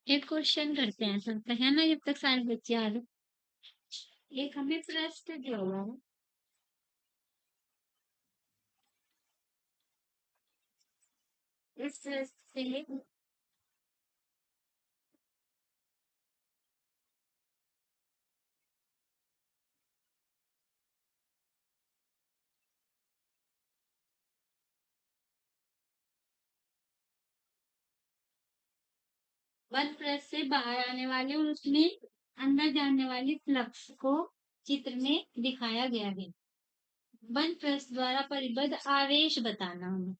एक क्वेश्चन करते हैं सब है ना, जब तक सारे बच्चे आ रहे। एक हमें प्रश्न दिया हुआ है, इस प्रश्न से बंद प्रश्न से बाहर आने वाले और उसमें अंदर जाने वाली फ्लक्स को चित्र में दिखाया गया है। बंद प्रश्न द्वारा परिबद्ध आवेश बताना हमें।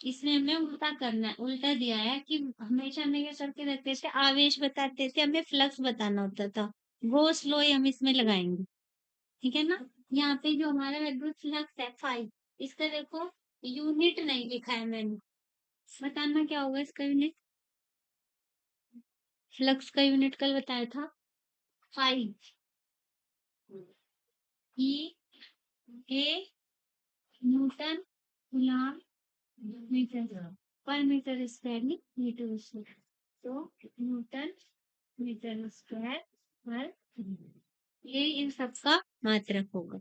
इसमें हमें उल्टा करना है, उल्टा दिया है कि हमेशा हमें क्या करके रखते थे, आवेश बताते थे, हमें फ्लक्स बताना होता था। वो स्लो ही हम इसमें लगाएंगे, ठीक है ना। यहाँ पे जो हमारा विद्युत फ्लक्स है 5, इसका देखो यूनिट नहीं लिखा है मैंने, बताना क्या होगा इसका यूनिट। फ्लक्स का यूनिट कल बताया था 5 ई ए न्यूटन गुलाम मीटर पर मीटर स्क्वायर नहीं मीटर स्क्वायर, तो न्यूटन मीटर स्क्वायर पर ये इन सब का मात्रक होगा।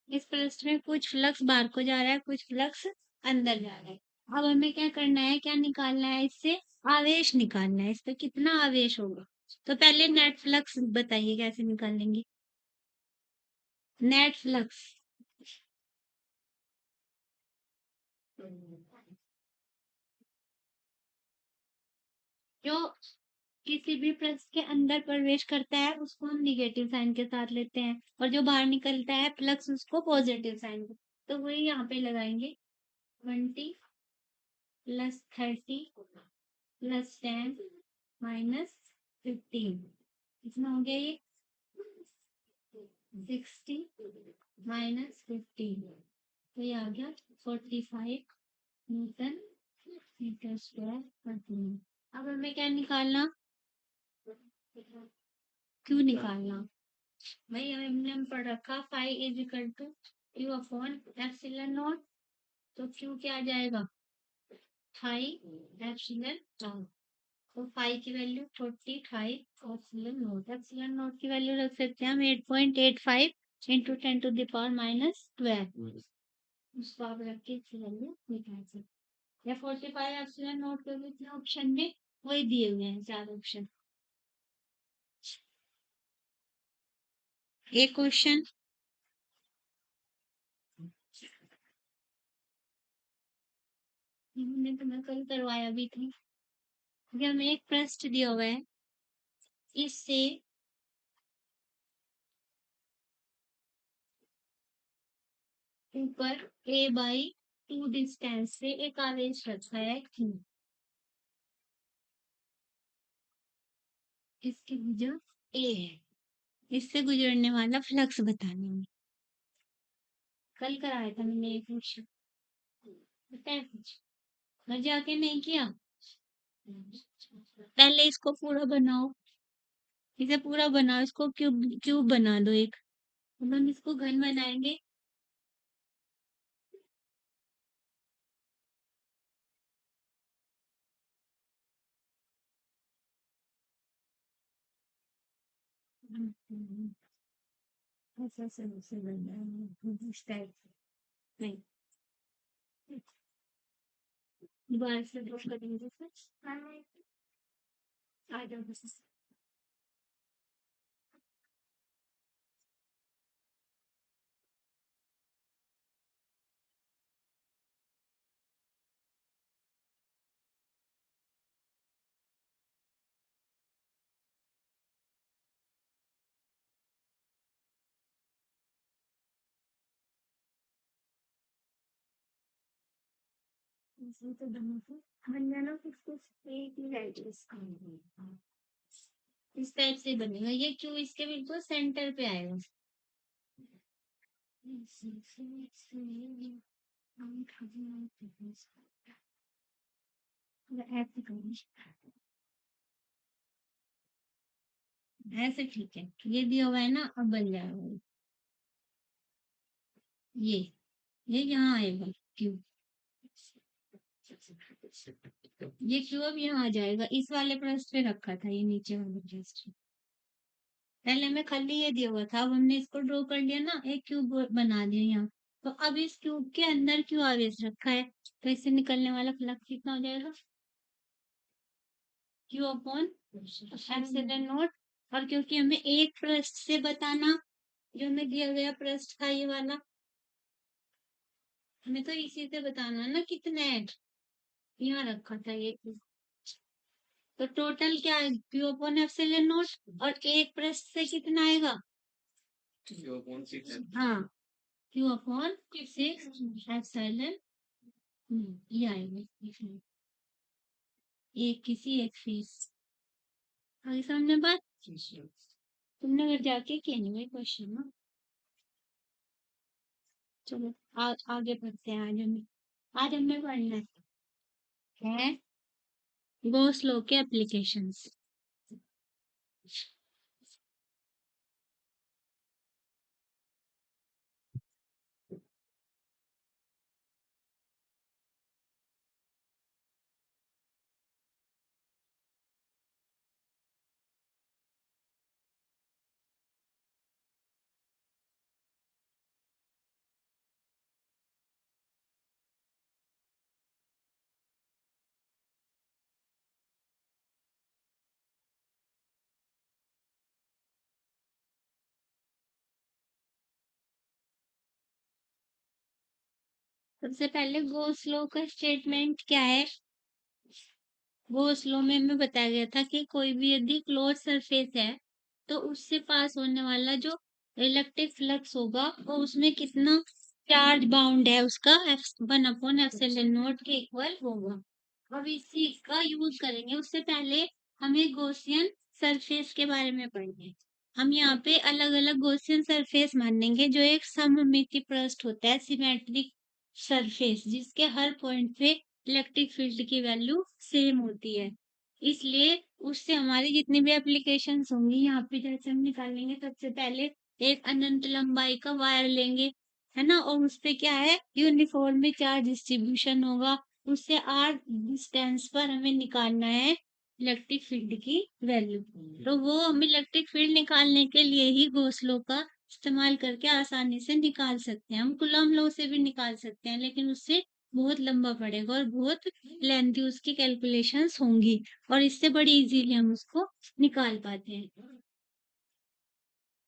इस पृष्ठ में कुछ फ्लक्स बाहर को जा रहा है, कुछ फ्लक्स अंदर जा रहा है। अब हमें क्या करना है, क्या निकालना है, इससे आवेश निकालना है, इस पे कितना आवेश होगा। तो पहले नेट फ्लक्स बताइए कैसे निकालेंगे। नेट फ्लक्स जो किसी भी पृष्ठ के अंदर प्रवेश करता है उसको हम निगेटिव साइन के साथ लेते हैं, और जो बाहर निकलता है फ्लक्स उसको पॉजिटिव साइन के। तो वही यहाँ पे लगाएंगे 20 + 30 + 10 - 15 कितना हो गया ये 60 - 15, तो ये आ गया 45 न्यूटन मीटर स्क्वायर प्रति मिनट। अब हमें क्या निकालना, क्यों निकालना भाई, हमने पढ़ रखा फाई = Q/ε0, तो क्यू क्या आ जाएगा फाई एप्सिलॉन नॉट। तो फाई की वैल्यू 45 एप्सिलॉन नॉट की वैल्यू रख सकते हैं हम 8.85 × 10⁻12, उसको आप रख के इसकी वैल्यू निकाल सकते हैं। या 45 एप्सिलॉन नॉट के भी ऑप्शन में वही दिए हुए हैं 4 ऑप्शन। एक क्वेश्चन हमने तुम्हें कल करवाया भी थी, कि हमें एक पृष्ठ दिया हुआ है, इससे ऊपर a/2 डिस्टेंस से एक आवेश रखा है Q, इसकी भुजा A है, इससे गुजरने वाला फ्लक्स बताने में। कल कराया था मैंने एक क्वेश्चन, पता है कुछ घर जाके नहीं किया। पहले इसको पूरा बनाओ, इसे पूरा बनाओ, इसको क्यूब क्यूब बना दो एक, हम इसको घन बनाएंगे। ऐसा से बनना है इस टाइप से। नहीं, दोबारा से ड्रॉ करेंगे फिर। आ जाओ बस। इसमें तो दोनों को बंधनों की कुछ एक ही राइटिंग्स इस टाइप से बनेगा ये, क्यों इसके बिल्कुल सेंटर पे आएगा। ऐसे करेंगे, ऐसे ठीक है, ये दिया हुआ है ना, अब बन जाएगा ये ये यहाँ आएगा क्यों, ये क्यों अब यहाँ आ जाएगा, इस वाले पृष्ठ पे रखा था ये, नीचे वाले पृष्ठ पे। पहले हमें खाली ये दिया हुआ था, अब हमने इसको ड्रॉ कर लिया ना, एक क्यूब बना दिया यहाँ। तो अब इस क्यूब के अंदर क्यों आवेश रखा है, तो इससे निकलने वाला फ्लक्स कितना हो जाएगा, क्यू अपॉन एप्सिलॉन नॉट। और क्योंकि हमें एक पृष्ठ से बताना, जो हमें दिया गया पृष्ठ था ये वाला, हमें तो इसी से बताना है ना कितना है, यहाँ रखा था ये। तो टोटल क्या है, क्यू अपॉन एप्सिलॉन नॉट, और एक पृष्ठ से कितना आएगा, हाँ क्यू अपॉन 6 एप्सिलॉन, ये आएगा इसमें, एक किसी एक फीस। आगे समझ बात, तुमने घर जाके किया नहीं भाई क्वेश्चन ना। चलो आगे पढ़ते हैं, आज हमें पढ़ना है गॉस लॉ के एप्लीकेशंस। सबसे पहले गॉस लॉ का स्टेटमेंट क्या है, गॉस लॉ में हमें बताया गया था कि कोई भी यदि क्लोज सरफेस है तो उससे पास होने वाला जो इलेक्ट्रिक फ्लक्स होगा वो उसमें कितना चार्ज बाउंड है उसका, 1/एप्सिलॉन नॉट के इक्वल होगा। अब इस चीज का यूज करेंगे, उससे पहले हमें गॉसियन सरफेस के बारे में पढ़ेंगे। हम यहाँ पे अलग अलग गॉसियन सरफेस मानेंगे, जो एक सममिति पृष्ठ होता है, सिमेट्रिक सरफेस, जिसके हर पॉइंट पे इलेक्ट्रिक फील्ड की वैल्यू सेम होती है। इसलिए उससे हमारी जितनी भी एप्लीकेशंस होंगी, यहाँ पे जैसे हम निकालेंगे, सबसे पहले एक अनंत लंबाई का वायर लेंगे, है ना, और उस पे क्या है, यूनिफॉर्मली चार्ज डिस्ट्रीब्यूशन होगा, उससे आर डिस्टेंस पर हमें निकालना है इलेक्ट्रिक फील्ड की वैल्यू। तो वो हम इलेक्ट्रिक फील्ड निकालने के लिए ही गॉस लॉ का इस्तेमाल करके आसानी से निकाल सकते हैं। हम कूलॉम लॉ से भी निकाल सकते हैं, लेकिन उससे बहुत लंबा पड़ेगा और बहुत लेंथी उसकी कैलकुलेशंस होंगी, और इससे बड़ी इजीली हम उसको निकाल पाते हैं।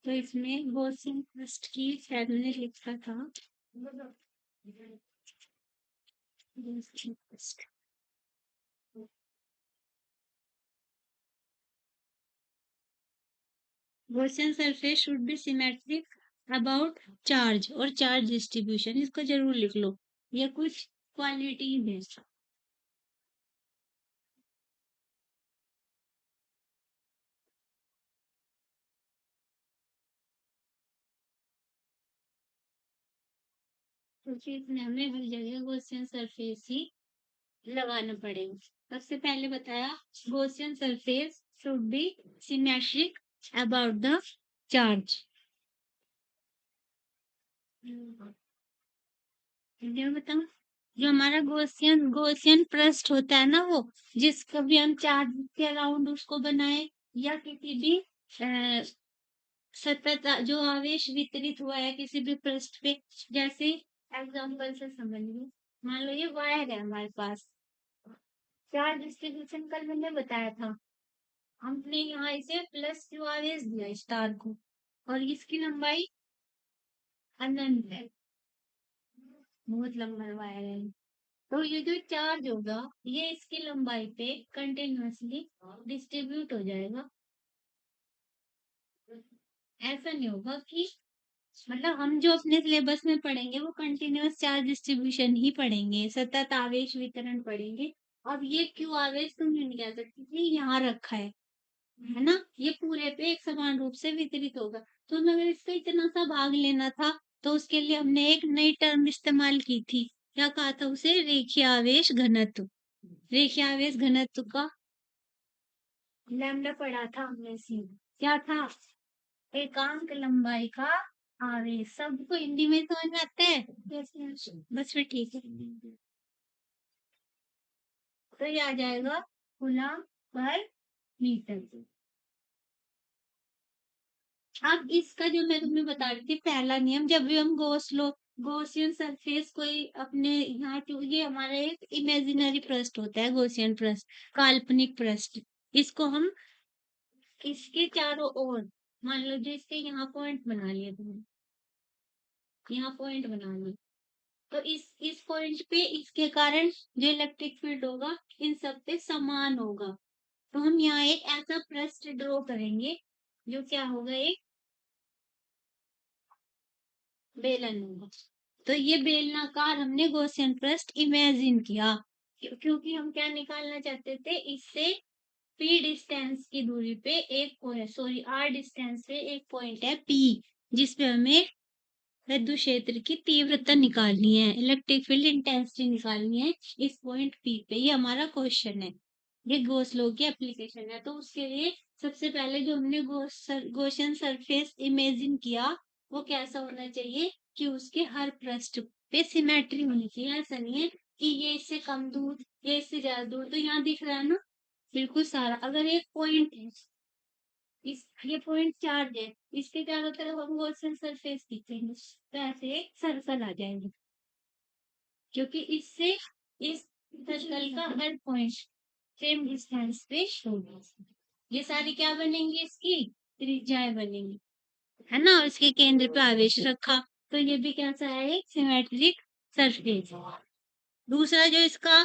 तो इसमें गॉसियन फर्स्ट की शायद मैंने लिखा था, Gaussian first, Gaussian surface should be symmetric about charge और चार्ज डिस्ट्रीब्यूशन, इसको जरूर लिख लो, ये कुछ क्वालिटी है। क्योंकि इसमें हमें हर जगह गॉसियन सरफेस ही लगाना पड़ेगा। सबसे पहले बताया Gaussian surface should be symmetric about the charge. ये बताओ, जो हमारा गॉसियन गॉसियन पृष्ठ होता है ना, वो जिसका भी हम चार्ज के अराउंड उसको बनाए, या किसी भी सतत जो आवेश वितरित हुआ है किसी भी पृष्ठ पे, जैसे एग्जांपल से समझ लो, मान लो ये वायर है हमारे पास, चार्ज डिस्ट्रीब्यूशन कल मैंने बताया था, हमने यहाँ इसे प्लस क्यू आवेश दिया स्टार को, और इसकी लंबाई अनंत है, बहुत लंबा वायर है। तो ये जो चार्ज होगा ये इसकी लंबाई पे कंटिन्यूअसली डिस्ट्रीब्यूट हो जाएगा। ऐसा नहीं होगा कि मतलब हम जो अपने सिलेबस में पढ़ेंगे वो कंटिन्यूअस चार्ज डिस्ट्रीब्यूशन ही पढ़ेंगे, सतत आवेश वितरण पढ़ेंगे। अब ये क्यू आवेश तुम नहीं कह सकते कि यहाँ रखा है ना, ये पूरे पे एक समान रूप से वितरित होगा। तो अगर इसका इतना सा भाग लेना था तो उसके लिए हमने एक नई टर्म इस्तेमाल की थी, क्या कहा था उसे, रेखीय आवेश घनत्व। रेखीय आवेश घनत्व का लैम्डा पढ़ा था हमने सी, क्या था, एकांक लंबाई का आवेश। सबको हिंदी में समझ में आता है, बस फिर ठीक है। तो ये आ जाएगा कूलम पर मीटर। अब इसका जो मैं तुम्हें बता रही थी पहला नियम, जब भी हम गॉसियन सरफेस कोई अपने यहाँ, ये हमारा एक इमेजिनरी पृष्ठ होता है, गॉसियन पृष्ठ, काल्पनिक पृष्ठ। इसको हम इसके चारों ओर, मान लो जो इसके यहाँ पॉइंट बना लिए तुमने, यहाँ पॉइंट बना लिए, तो इस पॉइंट पे इसके कारण जो इलेक्ट्रिक फील्ड होगा इन सब पे समान होगा। तो हम यहाँ एक ऐसा पृष्ठ ड्रॉ करेंगे जो क्या होगा, एक बेलन होगा। तो ये बेलनाकार हमने गॉसियन पृष्ठ इमेजिन किया, क्योंकि हम क्या निकालना चाहते थे, इससे पी डिस्टेंस की दूरी पे एक पॉइंट, सॉरी आर डिस्टेंस पे एक पॉइंट है पी, जिसपे हमें विद्युत क्षेत्र की तीव्रता निकालनी है, इलेक्ट्रिक फील्ड इंटेंसिटी निकालनी है इस पॉइंट पी पे। ये हमारा क्वेश्चन है, ये गॉस लॉ की एप्लीकेशन है। तो उसके लिए सबसे पहले जो हमने गॉसियन सरफेस इमेजिन किया वो कैसा होना चाहिए कि उसके हर पृष्ठ पे सिमेट्री होनी चाहिए। ऐसा नहीं है कि ये इससे कम दूर, ये इससे ज्यादा दूर। तो यहाँ दिख रहा है ना, बिल्कुल सारा, अगर एक पॉइंट है, इस ये पॉइंट चार्ज है, इसके चारों तरफ हम गॉसियन सरफेस खींचेंगे तो ऐसे एक सर्कल आ जाएगा, क्योंकि इससे इस सर्कल का हर पॉइंट सेम डिस्टेंस पे होगा। ये सारी क्या बनेंगी, इसकी त्रिज्याएं बनेंगी, है ना, और इसके केंद्र पे आवेश रखा। तो ये भी कैसा है, एक सिमेट्रिक सरफेस। दूसरा जो इसका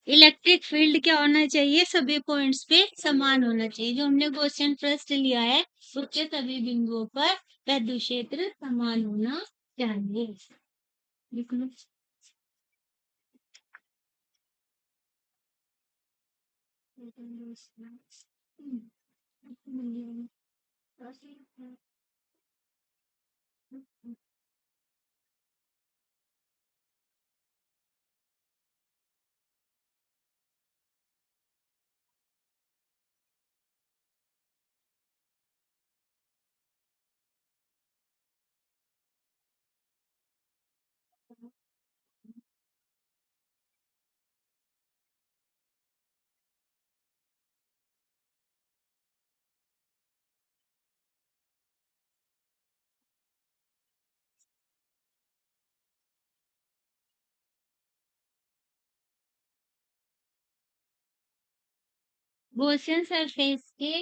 इलेक्ट्रिक फील्ड क्या होना चाहिए, सभी पॉइंट्स पे समान होना चाहिए। जो हमने गॉसियन पृष्ठ लिया है उसके सभी बिंदुओं पर विद्युत क्षेत्र समान होना चाहिए। लिख लो। गॉसियन सरफेस के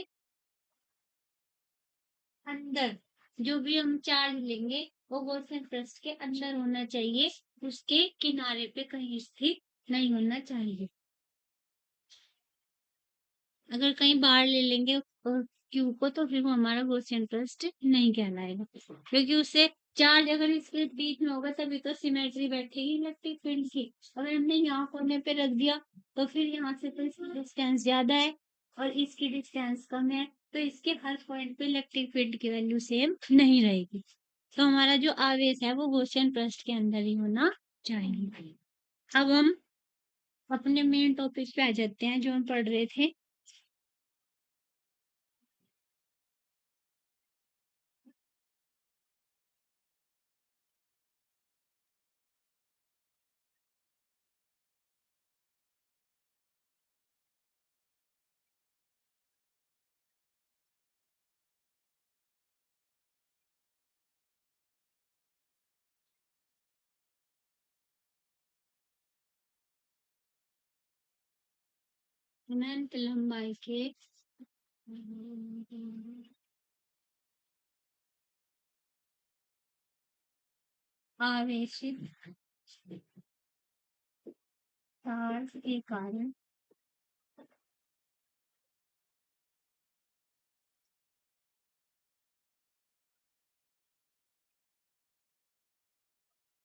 अंदर जो भी हम चार्ज लेंगे वो गॉसियन पृष्ठ के अंदर होना चाहिए, उसके किनारे पे कहीं स्थित नहीं होना चाहिए। अगर कहीं बाहर ले लेंगे क्यू को तो फिर वो हमारा गॉसियन पृष्ठ नहीं कहलाएगा, क्योंकि उससे चार्ज अगर इसके बीच में होगा तभी तो सिमेट्री बैठेगी इलेक्ट्रिक फील्ड की। अगर हमने यहाँ कोने पे रख दिया तो फिर यहाँ से तो इसकी डिस्टेंस ज्यादा है और इसकी डिस्टेंस कम है, तो इसके हर पॉइंट पे इलेक्ट्रिक फील्ड की वैल्यू सेम नहीं रहेगी। तो हमारा जो आवेश है वो गॉसियन पृष्ठ के अंदर ही होना चाहिए। अब हम अपने मेन टॉपिक पे आ जाते हैं जो हम पढ़ रहे थे। अनंत लंबाई के आवेशित तार के कारण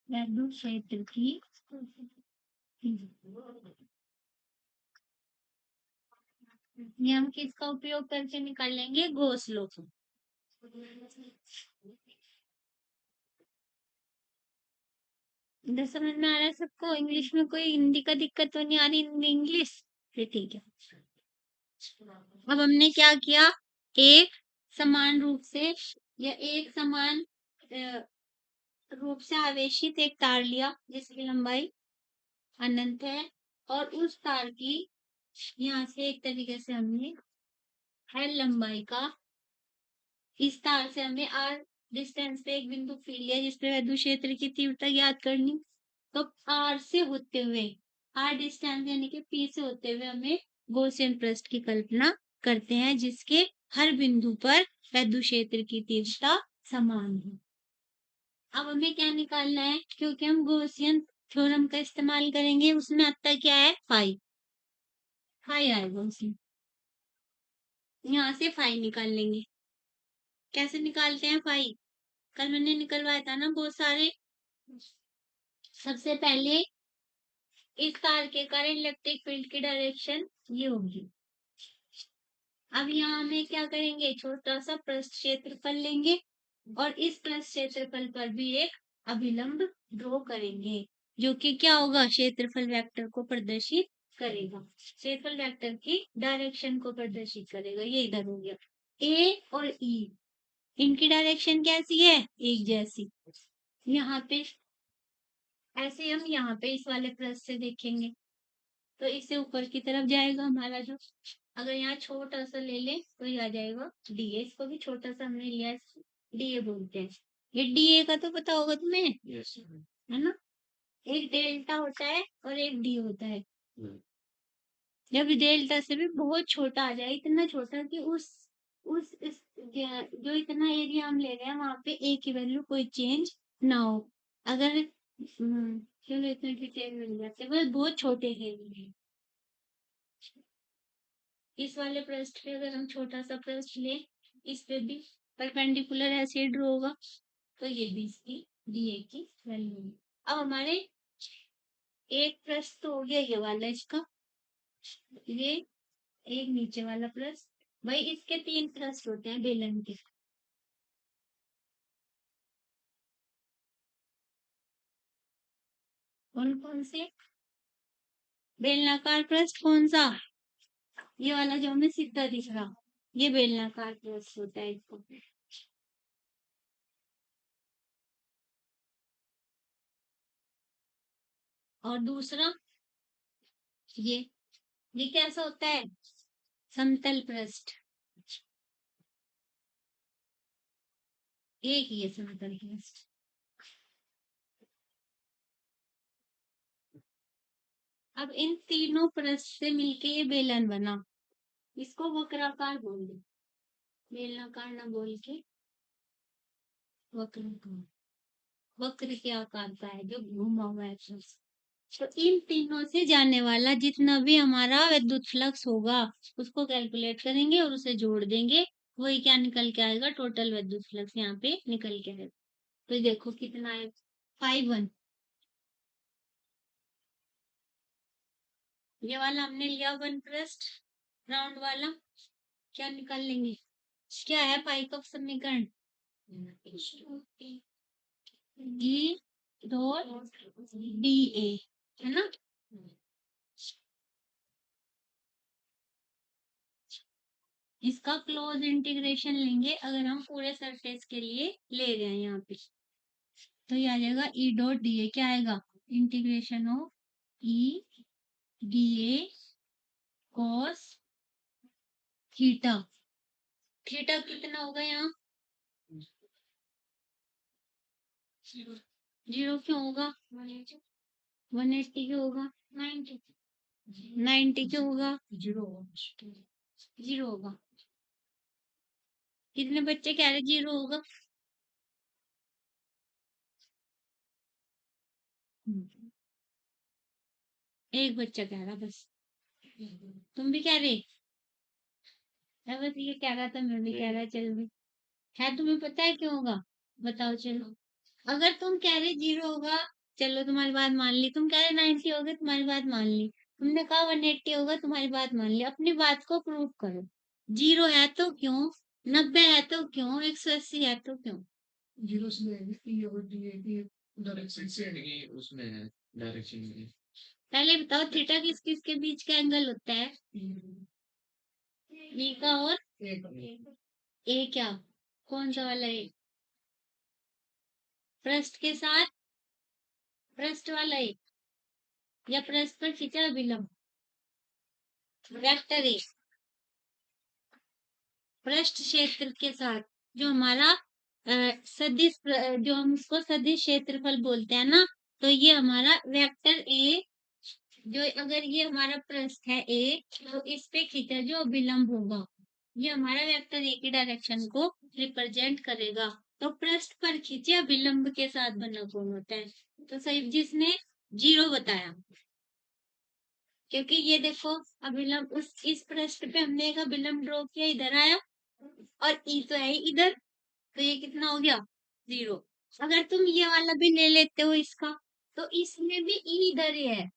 विद्युत क्षेत्र की ये हम किसका उपयोग करके निकालेंगे? Gauss law. इधर समझ में आ रहा है सबको? इंग्लिश में कोई हिंदी का दिक्कत तो नहीं आ रही? हिंदी इंग्लिश फिर ठीक है। अब हमने क्या किया, एक समान रूप से या एक समान रूप से आवेशित एक तार लिया जिसकी लंबाई अनंत है, और उस तार की यहाँ से एक तरीके से हमने एल लंबाई का इस तार से हमें आर डिस्टेंस पे एक बिंदु फील लिया जिसपे विद्युत क्षेत्र की तीव्रता ज्ञात करनी। तो आर से होते हुए, आर डिस्टेंस यानी कि पी से होते हुए हमें गॉसियन पृष्ठ की कल्पना करते हैं जिसके हर बिंदु पर विद्युत क्षेत्र की तीव्रता समान है। अब हमें क्या निकालना है, क्योंकि हम गॉसियन थ्योरम का इस्तेमाल करेंगे, उसमें आता क्या है? फाई। फाई आएगा उसमें, यहाँ से फाई निकाल लेंगे। कैसे निकालते हैं फाई? कल मैंने निकलवाया था ना बहुत सारे। सबसे पहले इस तार के कारण इलेक्ट्रिक फील्ड की डायरेक्शन ये होगी। अब यहाँ हमें क्या करेंगे, छोटा सा पृष्ठ क्षेत्रफल लेंगे और इस पृष्ठ क्षेत्रफल पर भी एक अभिलंब ड्रॉ करेंगे जो कि क्या होगा, क्षेत्रफल वेक्टर को प्रदर्शित करेगा, क्षेत्रफल वेक्टर की डायरेक्शन को प्रदर्शित करेगा। ये इधर हो गया। ए और ई, इनकी डायरेक्शन कैसी है? एक जैसी। यहाँ पे ऐसे हम यहाँ पे इस वाले पृष्ठ से देखेंगे तो इससे ऊपर की तरफ जाएगा हमारा जो, अगर यहाँ छोटा सा ले ले तो ये आ जाएगा डीए। इसको भी छोटा सा हमने लिया, डीए बोलते हैं। ये डीए का तो पता होगा तुम्हें, है ना? एक डेल्टा होता है और एक डी होता है। जब डेल्टा से भी बहुत छोटा आ जाए, इतना छोटा कि जो इतना एरिया हम ले रहे हैं वहां पे ए की वैल्यू कोई चेंज ना हो। अगर चलो इतने डिटेल मिल जाते, बस बहुत छोटे एरिया। इस वाले पृष्ठ पे अगर हम छोटा सा पृष्ठ ले, इस पे भी परपेंडिकुलर ऐसे ड्रॉ होगा तो ये भी इसकी डीए की वैल्यू है। अब हमारे एक पृष्ठ तो हो गया ये वाला इसका, ये एक नीचे वाला पृष्ठ। भाई इसके तीन पृष्ठ होते हैं बेलन के। कौन कौन से? बेलनाकार पृष्ठ कौन सा? ये वाला जो हमें सीधा दिख रहा, ये बेलनाकार पृष्ठ होता है इसको। और दूसरा ये कैसा होता है? समतल पृष्ठ। एक ये समतल पृष्ठ। अब इन तीनों पृष्ठ से मिलके ये बेलन बना, इसको वक्राकार बोल दो। बेलनाकार ना बोल के वक्राकार, वक्र के आकार का है जो घूमा हुआ है पृष्ठ। तो इन तीनों से जाने वाला जितना भी हमारा विद्युत फ्लक्स होगा उसको कैलकुलेट करेंगे और उसे जोड़ देंगे, वही क्या निकल के आएगा, टोटल विद्युत फ्लक्स यहाँ पे निकल के आएगा। तो देखो कितना है, 5 1। ये वाला हमने लिया वन पृष्ठ राउंड वाला, क्या निकाल लेंगे? क्या है पाई का समीकरण? डी डॉट डी ए, है ना? इसका क्लोज इंटीग्रेशन लेंगे अगर हम पूरे सरफेस के लिए ले रहे हैं यहाँ पे, तो ये आ जाएगा ई डॉट डी ए। क्या आएगा? Integration of e d A cos theta. Theta कितना होगा यहाँ? 0 क्यों होगा? 180 क्यों होगा? 90 क्यों होगा? 0 होगा। कितने बच्चे कह रहे 0 होगा? एक बच्चा कह रहा बस। तुम भी कह रहे? बस ये कह रहा था, मैं भी कह रहा, चल भी है। तुम्हें पता है क्यों होगा? बताओ चलो। अगर तुम कह रहे 0 होगा, चलो तुम्हारी बात मान ली। तुम कह रहे 90 होगा, तुम्हारी बात मान ली। तुमने कहा 180 होगा, तुम्हारी बात मान ली। अपनी बात को प्रूव करो। 0 है तो क्यों, 90 है तो क्यों, 180 है तो क्यों? जीरो से ये और ये डायरेक्शन से ये उसमें है, डायरेक्शन में। पहले बताओ थीटा किस किस के बीच का एंगल होता है? ई का और ए क्या? कौन सा वाला ए? पृष्ठ के साथ, पृष्ठ वाला ए, या पृष्ठ पर खींचा अभिलंब? वेक्टर ए पृष्ठ क्षेत्र के साथ, जो हमारा सदिश जो हम उसको सदिश क्षेत्रफल बोलते हैं ना, तो ये हमारा वेक्टर ए, जो अगर ये हमारा पृष्ठ है ए, तो इस पे खींचा जो अभिलंब होगा, ये हमारा वेक्टर ए की डायरेक्शन को रिप्रेजेंट करेगा। तो पृष्ठ पर खींचे अभिलंब के साथ बना कौन होता है? तो सही जिसने 0 बताया, क्योंकि ये देखो अभिलंब उस इस पृष्ठ पे हमने एक अभिलंब ड्रॉ किया, इधर आया, और ई तो है इधर, तो ये कितना हो गया? 0। अगर तुम ये वाला भी ले लेते हो इसका, तो इसमें भी ई इधर ही है,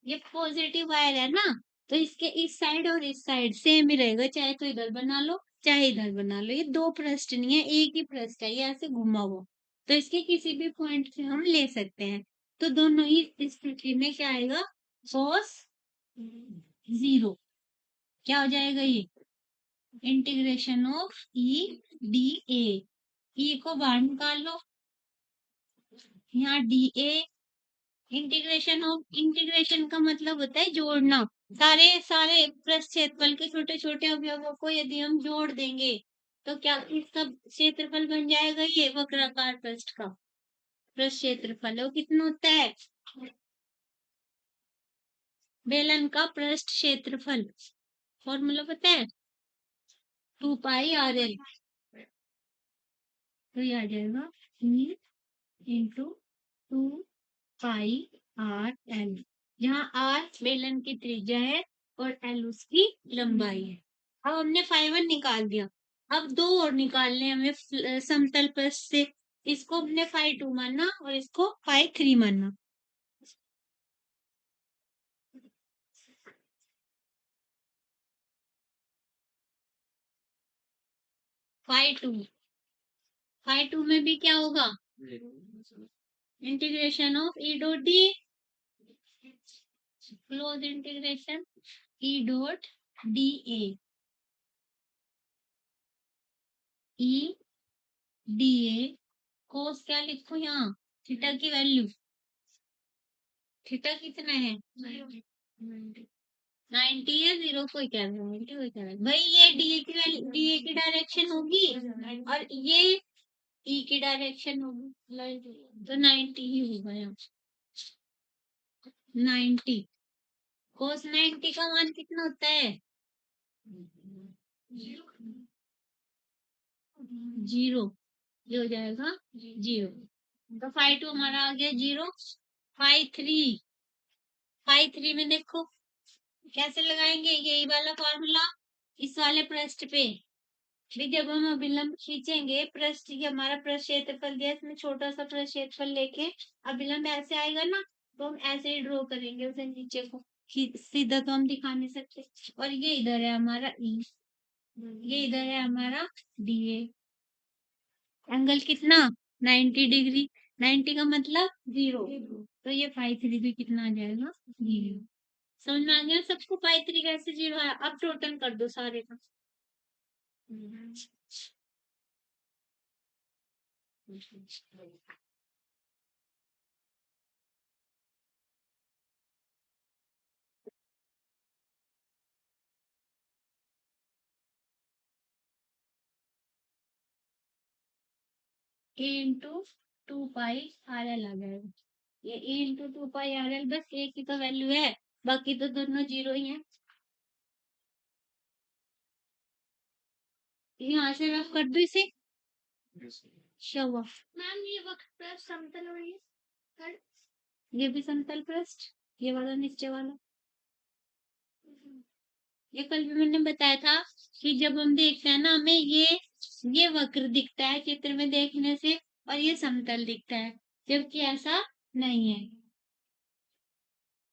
ये पॉजिटिव वायर है ना, तो इसके इस साइड और इस साइड सेम ही रहेगा, चाहे तो इधर बना लो चाहे इधर बना लो। ये दो पृष्ठ नहीं है, एक ही पृष्ठ है, ये ऐसे घुमा हुआ, तो इसके किसी भी पॉइंट से हम ले सकते हैं। तो दोनों ही स्थिति में क्या आएगा? cos 0। क्या हो जाएगा ये? Integration of e d a. E को बाहर निकाल लो, यहाँ डी ए। इंटीग्रेशन का मतलब होता है जोड़ना। सारे सारे पृष्ठ क्षेत्रफल के छोटे छोटे अवयवों को यदि हम जोड़ देंगे, तो क्या इसका क्षेत्रफल बन जाएगा? ये वक्राकार पृष्ठ का पृष्ठ क्षेत्रफल है, वो कितना होता है? बेलन का पृष्ठ क्षेत्रफल, फॉर्मूला पता है? 2πr l। तो ये आ जाएगा E इंटू 2πr l, जहाँ r बेलन की त्रिज्या है और l उसकी लंबाई है। अब हमने φ1 निकाल दिया, अब दो और निकालने हमें समतल पृष्ठ से। इसको हमने φ2 मानना और इसको φ3 मानना। φ2 φ2 में भी क्या होगा? Integration of E dot d, close integration e dot d a, e d a cos क्या लिखो यहाँ? थीटा की वैल्यू, थीटा कितना है? 90 है, 0 कोई कह रहा है 90, कोई कह रहा है भाई ये डीए की वैल्यू, डीए की डायरेक्शन होगी और ये ई की डायरेक्शन होगी, तो 90 ही होगा यहाँ। 90 कोस 90 का मान कितना होता है? 0। ये हो जाएगा 0। तो φ2 हमारा आ गया 0। φ3, φ3 में देखो कैसे लगाएंगे, यही वाला फॉर्मूला इस वाले पृष्ठ पे भी। जब हम अभिलंब खींचेंगे, पृष्ठ ये हमारा पृष्ठ क्षेत्रफल दिया, इसमें छोटा सा पृष्ठ क्षेत्रफल लेके अभिलंब ऐसे आएगा ना, तो हम ऐसे ही ड्रॉ करेंगे उसे नीचे को। सीधा तो हम दिखा नहीं सकते। और ये इधर है हमारा ई, ये इधर है हमारा डी ए। एंगल कितना? 90 डिग्री। 90 का मतलब 0, तो ये φ3 भी कितना आ जाएगा? 0। समझ में आ गया सबको? φ3 कैसे 0 है? अब टोटल कर दो सारे का। ए इंटू 2πr l आ जाएगा। ये ए इंटू 2πr l, बस एक ही तो वैल्यू है, बाकी तो दोनों 0 ही है। यहाँ से रफ कर दो इसे। शव ऑफ। मैम ये वक्र समतल और ये भी समतल पृष्ठ, ये वाला नीचे वाला। ये कल भी मैंने बताया था कि जब हम देखते हैं ना, हमें ये वक्र दिखता है चित्र में देखने से, और ये समतल दिखता है, जबकि ऐसा नहीं है।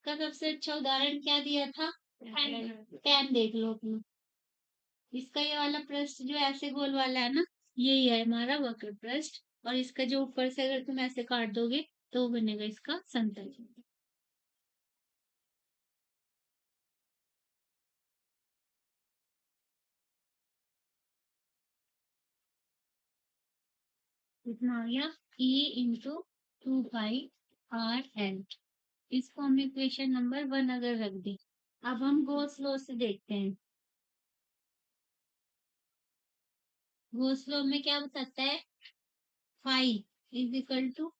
का सबसे अच्छा उदाहरण क्या दिया था? पेन देख लो अपना। इसका ये वाला पृष्ठ जो ऐसे गोल वाला है ना, यही है हमारा वक्र पृष्ठ, और इसका जो ऊपर से अगर तुम ऐसे काट दोगे तो वो बनेगा इसका समतल। कितना आ गया? E into 2 pi R L। इसको हम इक्वेशन नंबर 1 अगर रख दें। अब हम गॉस लॉ से देखते हैं। गॉस लॉ में क्या बताता है? फाई इज इक्वल टू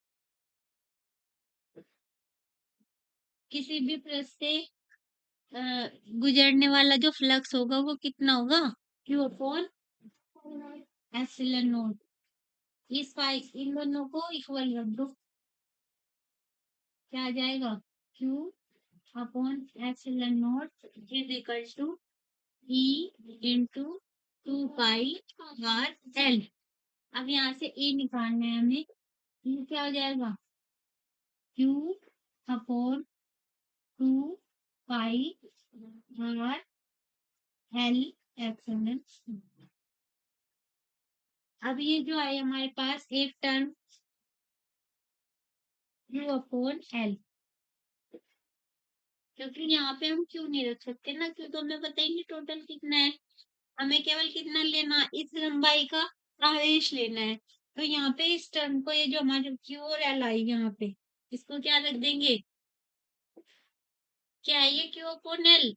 किसी भी पृष्ठ से गुजरने वाला जो फ्लक्स होगा वो कितना होगा? Q upon epsilon not. इस फाई इन दोनों को इक्वल रख दो, क्या आ जाएगा? Q upon epsilon not is equal to E into 2 pi R L। अब यहाँ से E निकालना है हमें। E क्या हो जाएगा? Q upon 2 pi R L epsilon. अब ये जो है हमारे पास एक टर्म Q अपॉन L, क्योंकि यहाँ पे हम क्यों नहीं रख सकते ना, क्यों तो हमें पता ही नहीं टोटल कितना है। हमें केवल कितना लेना, इस लंबाई का आवेश लेना है। तो यहाँ पे इस टर्म को, ये जो हमारे Q और L आई यहाँ पे, इसको क्या रख देंगे? क्या है ये? Q अपॉन L,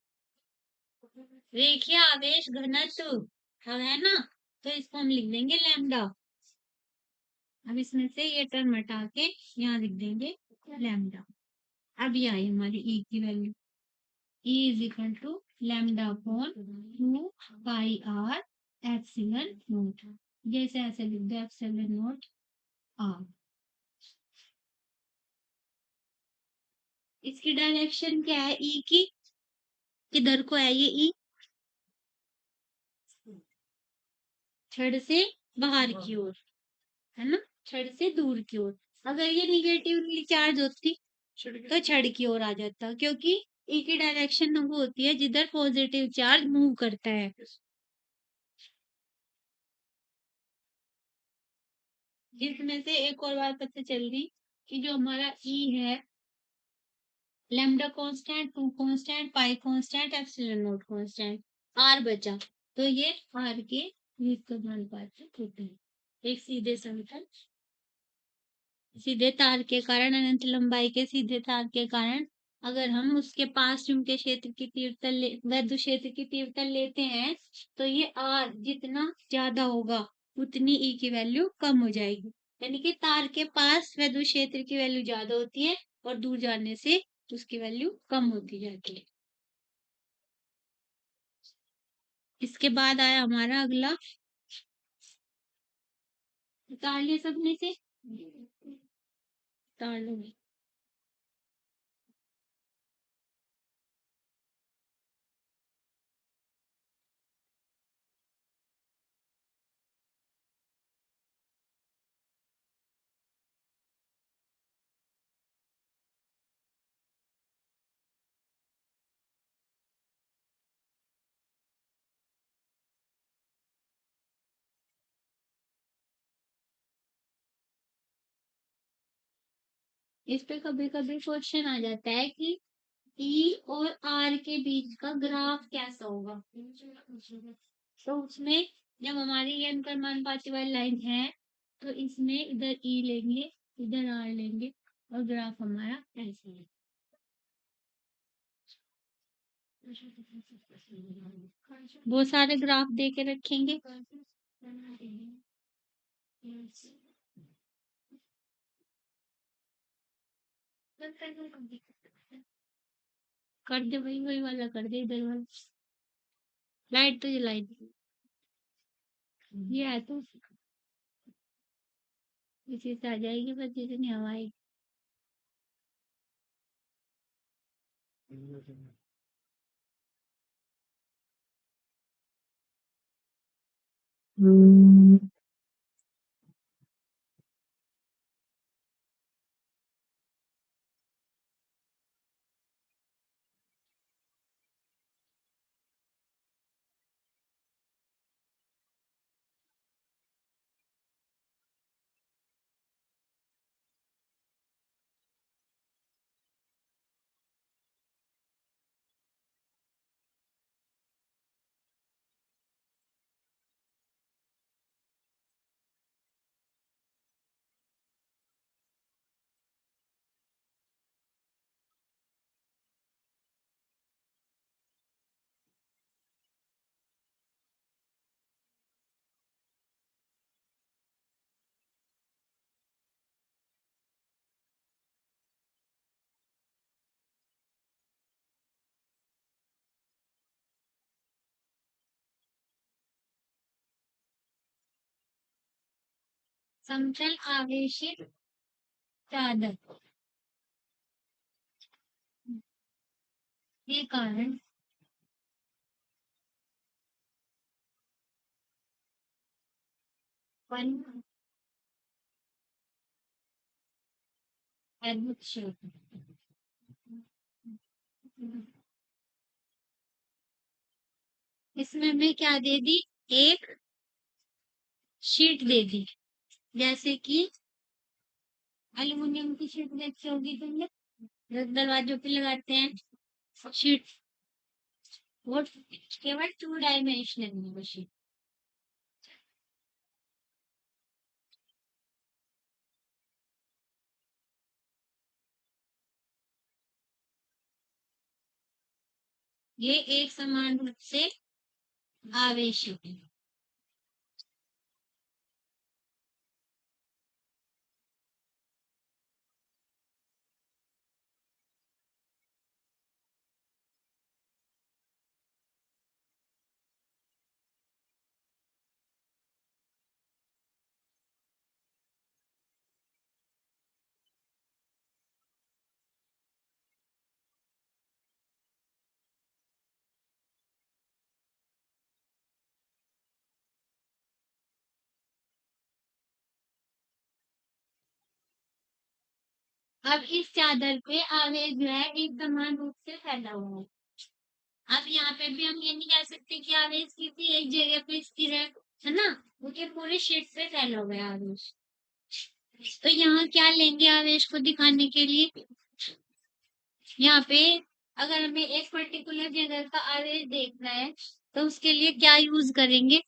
रेखीय आवेश घनत्व है ना, तो इसको हम लिख देंगे लैम्डा। अब इसमें से ये टर्म हटा के यहाँ लिख देंगे लैम्डा। अब ये आई हमारी E की value. E is equal to lambda upon 2 pi R epsilon not. जैसे ऐसे लिख दो एप्सिलॉन नॉट R। इसकी डायरेक्शन क्या है E की? किधर को है ये E? छड़ से बाहर की ओर, है ना, छड़ से दूर की ओर। अगर ये निगेटिवली चार्ज होती तो छड़ की ओर आ जाता, क्योंकि E की डायरेक्शन वो होती है जिधर पॉजिटिव चार्ज मूव करता है। इसमें से एक और बात पता चल रही कि जो हमारा E है, lambda constant, 2 constant, pi constant, epsilon not constant, R बचा, तो ये R के व्युत्क्रम अनुपातिक होते हैं। एक सीधे समतल, सीधे तार के कारण, अनंत लंबाई के सीधे तार के कारण, अगर हम उसके पास चुंबकीय क्षेत्र की तीव्रता वैद्युत क्षेत्र की तीव्रता लेते हैं, तो ये R जितना ज्यादा होगा उतनी E की वैल्यू कम हो जाएगी। यानी कि तार के पास वैद्युत क्षेत्र की वैल्यू ज्यादा होती है और दूर जाने से उसकी वैल्यू कम होती जाती है। इसके बाद आया हमारा अगला, उतार लिया सबने से? उतार लो। इस पे कभी कभी क्वेश्चन आ जाता है कि ई और आर के बीच का ग्राफ कैसा होगा। तो उसमें जब हमारी ये अनुक्रमानुपाती वाली लाइन है, तो इसमें इधर ई लेंगे, इधर आर लेंगे, और ग्राफ हमारा ऐसा है। वो सारे ग्राफ दे के रखेंगे। कर दे वही वही वाला कर दे, इधर वाला। लाइट तो जलाई दे। ये है तो इसी से आ जाएगी, बस जितनी हवा आएगी। समतल आवेशित चादर के कारण वन अद्भुत क्षेत्र। इसमें मैं क्या दे दी, एक शीट दे दी, जैसे कि एल्युमिनियम की शीट देखी होगी तुमने, जो दरवाजों पे लगाते हैं शीट, वो केवल 2 डायमेंशनल है वो शीट। ये एक समान रूप से आवेशित है। अब इस चादर पे आवेश जो है एक समान रूप से फैला हुआ है। अब यहाँ पे भी हम ये नहीं कह सकते कि आवेश किसी एक जगह पे स्थिर है ना, क्योंकि पूरे शीट पे फैला हुआ है आवेश। तो यहाँ क्या लेंगे आवेश को दिखाने के लिए, यहाँ पे अगर हमें एक पर्टिकुलर जगह का आवेश देखना है तो उसके लिए क्या यूज करेंगे,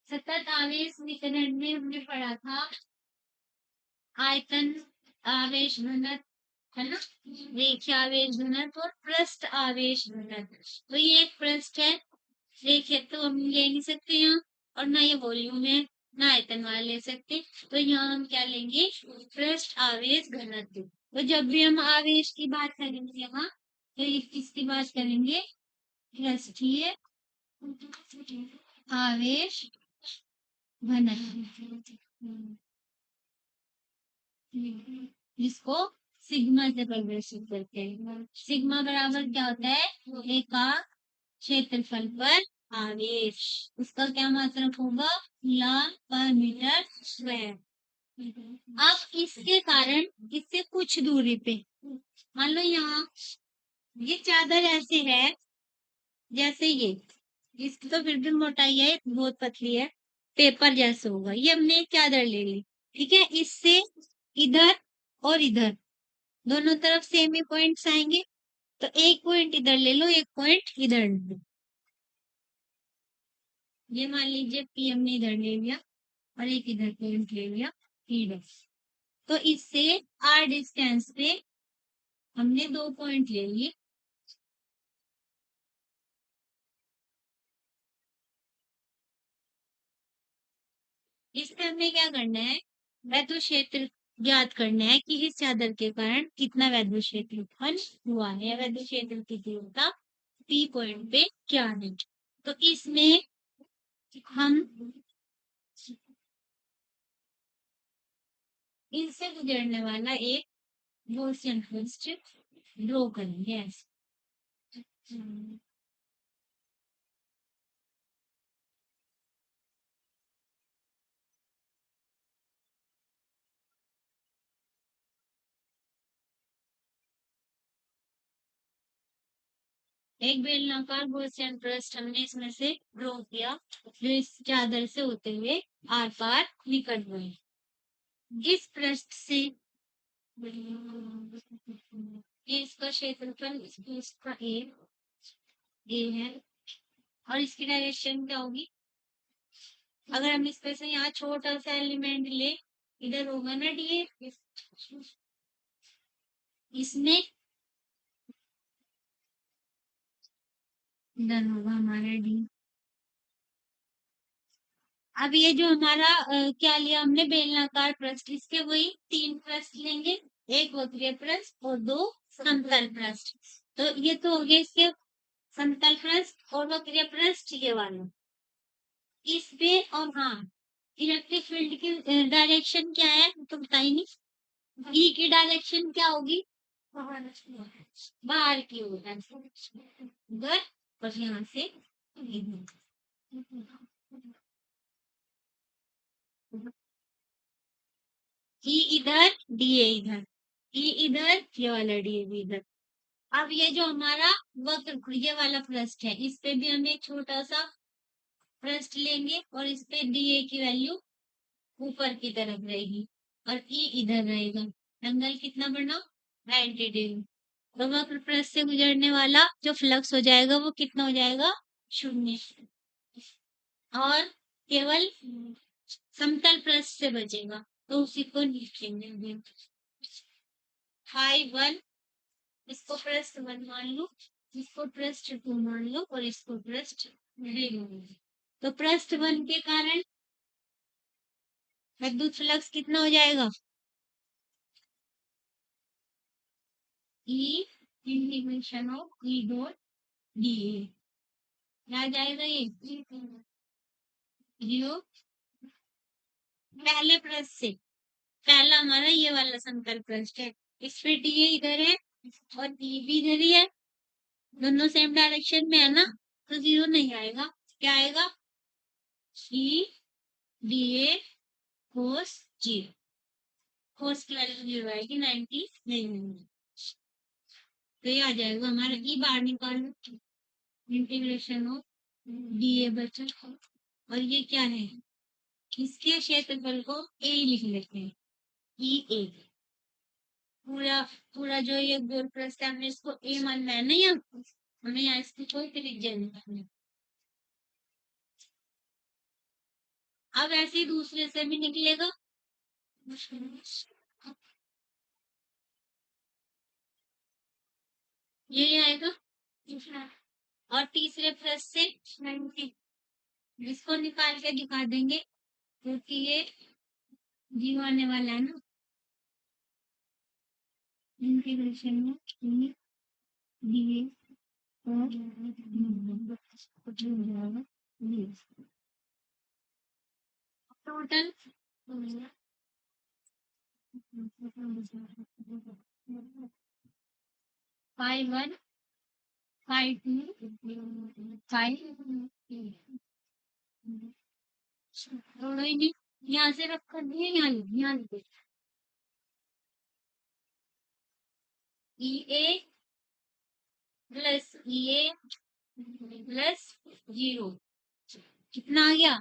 सतत आवेश वितरण में हमने पढ़ा था आयतन आवेश घनत्व, है ना, रेखीय आवेश घनत्व और पृष्ठ आवेश घनत्व। तो ये एक पृष्ठ है, रेखीय तो हम ले नहीं सकते यहाँ, और ना ये वॉल्यूम है ना आयतन वाला ले सकते, तो यहाँ हम क्या लेंगे, पृष्ठ आवेश घनत्व। तो जब भी हम आवेश की बात करेंगे यहाँ, तो ये किसकी बात करेंगे, पृष्ठीय आवेश घनत्व, जिसको सिग्मा से प्रदर्शित करते हैं। सिग्मा बराबर क्या होता है, एकाक क्षेत्रफल पर आवेश, उसका क्या मात्रक होगा, कूलम पर मीटर स्क्वायर। अब इसके कारण इससे कुछ दूरी पे मान लो यहाँ ये चादर ऐसे है, जैसे ये, इसकी तो फिर भी मोटाई है, बहुत पतली है, पेपर जैसे होगा, ये हमने एक चादर ले ली, ठीक है, इससे इधर और इधर दोनों तरफ सेम ही पॉइंट्स आएंगे, तो एक पॉइंट इधर ले लो, एक पॉइंट इधर ले लो, ये मान लीजिए पी हमने इधर ले लिया और एक इधर पॉइंट ले लिया पी डैश। तो इससे आर डिस्टेंस पे हमने 2 पॉइंट ले लिए, इससे हमें क्या करना है, वैद्युत क्षेत्र ज्ञात करना है कि इस चादर के कारण कितना वैद्युत क्षेत्र उत्पन्न हुआ है, वैद्युत क्षेत्र की तीव्रता पी पॉइंट पे क्या है। तो इसमें हम इनसे गुजरने वाला एक गॉसियन फर्स्ट ड्रॉ करेंगे ऐसे। एक बेलनाकार गॉसियन पृष्ठ हमने इसमें से ड्रॉ किया जो इस चादर से होते हुए आर पार निकल गए। इस पृष्ठ से ये इसका क्षेत्रफल इस पृष्ठ का ए है और इसकी डायरेक्शन क्या होगी? अगर हम इसमें से यहाँ छोटा सा एलिमेंट ले, इधर होगा ना डी, इसमें इधर होगा हमारा डी। अब ये जो हमारा क्या लिया हमने बेलनाकार पृष्ठ, इसके वही 3 पृष्ठ लेंगे, एक वक्रीय पृष्ठ और 2 समतल पृष्ठ। तो ये तो हो गए इसके समतल पृष्ठ और वक्रीय पृष्ठ ये वाला। इस पे और हाँ, इलेक्ट्रिक फील्ड की डायरेक्शन क्या है तो बताइए नहीं। ई की डायरेक्शन क्या होगी? बाहर की ओर उधर और यहाँ से ई इधर डी इधर, ई इधर ये वाला डी इधर। अब ये जो हमारा वक्र ये वाला पृष्ठ है, इस पे भी हम एक छोटा सा पृष्ठ लेंगे और इस पे डी की वैल्यू ऊपर की तरफ रहेगी और ई इधर रहेगा। एंगल कितना बना? 90 डिग्री। तो वक्र पृष्ठ से गुजरने वाला जो फ्लक्स हो जाएगा वो कितना हो जाएगा? 0। और केवल समतल पृष्ठ से बचेगा तो उसी को लिखेंगे फाई 1। इसको पृष्ठ 1 मान लो, इसको पृष्ठ 2 मान लो और इसको पृष्ठ 3 मान लो। तो पृष्ठ 1 के कारण विद्युत फ्लक्स कितना हो जाएगा? E integration of E dot d क्या जाएगा ये 0 पहले पृष्ठ से। पहला हमारा ये वाला समतल पृष्ठ है, इस पे डी इधर है और ई भी इधर ही है, दोनों सेम डायरेक्शन में है ना, तो 0 नहीं आएगा। क्या आएगा? ई डी ए कोस 0। कोस की वैल्यू 0 आएगी, 90 नहीं। तो ये आ जाएगा हमारा ई बाहर निकालो, इंटीग्रेशन ऑफ डी ए बचा। और ये क्या है? इसके क्षेत्रफल को ए लिख लेते हैं, ई ए। पूरा पूरा जो ये गोल पृष्ठ है हमने इसको ए मानना है ना, यहाँ हमें यहाँ इसकी कोई त्रिज्या नहीं करनी। अब ऐसे ही दूसरे से भी निकलेगा, ये आएगा। और तीसरे पृष्ठ से 90 इसको निकाल के दिखा देंगे क्योंकि ये जीरो आने वाला है ना। इंटीग्रेशन में डी और टोटल फाइव 1 फाइव 2 फाइव दोनों ही नहीं, यहाँ से रख कर दिए, यहाँ लिखे ई ए प्लस ई ए प्लस 0 कितना आ गया?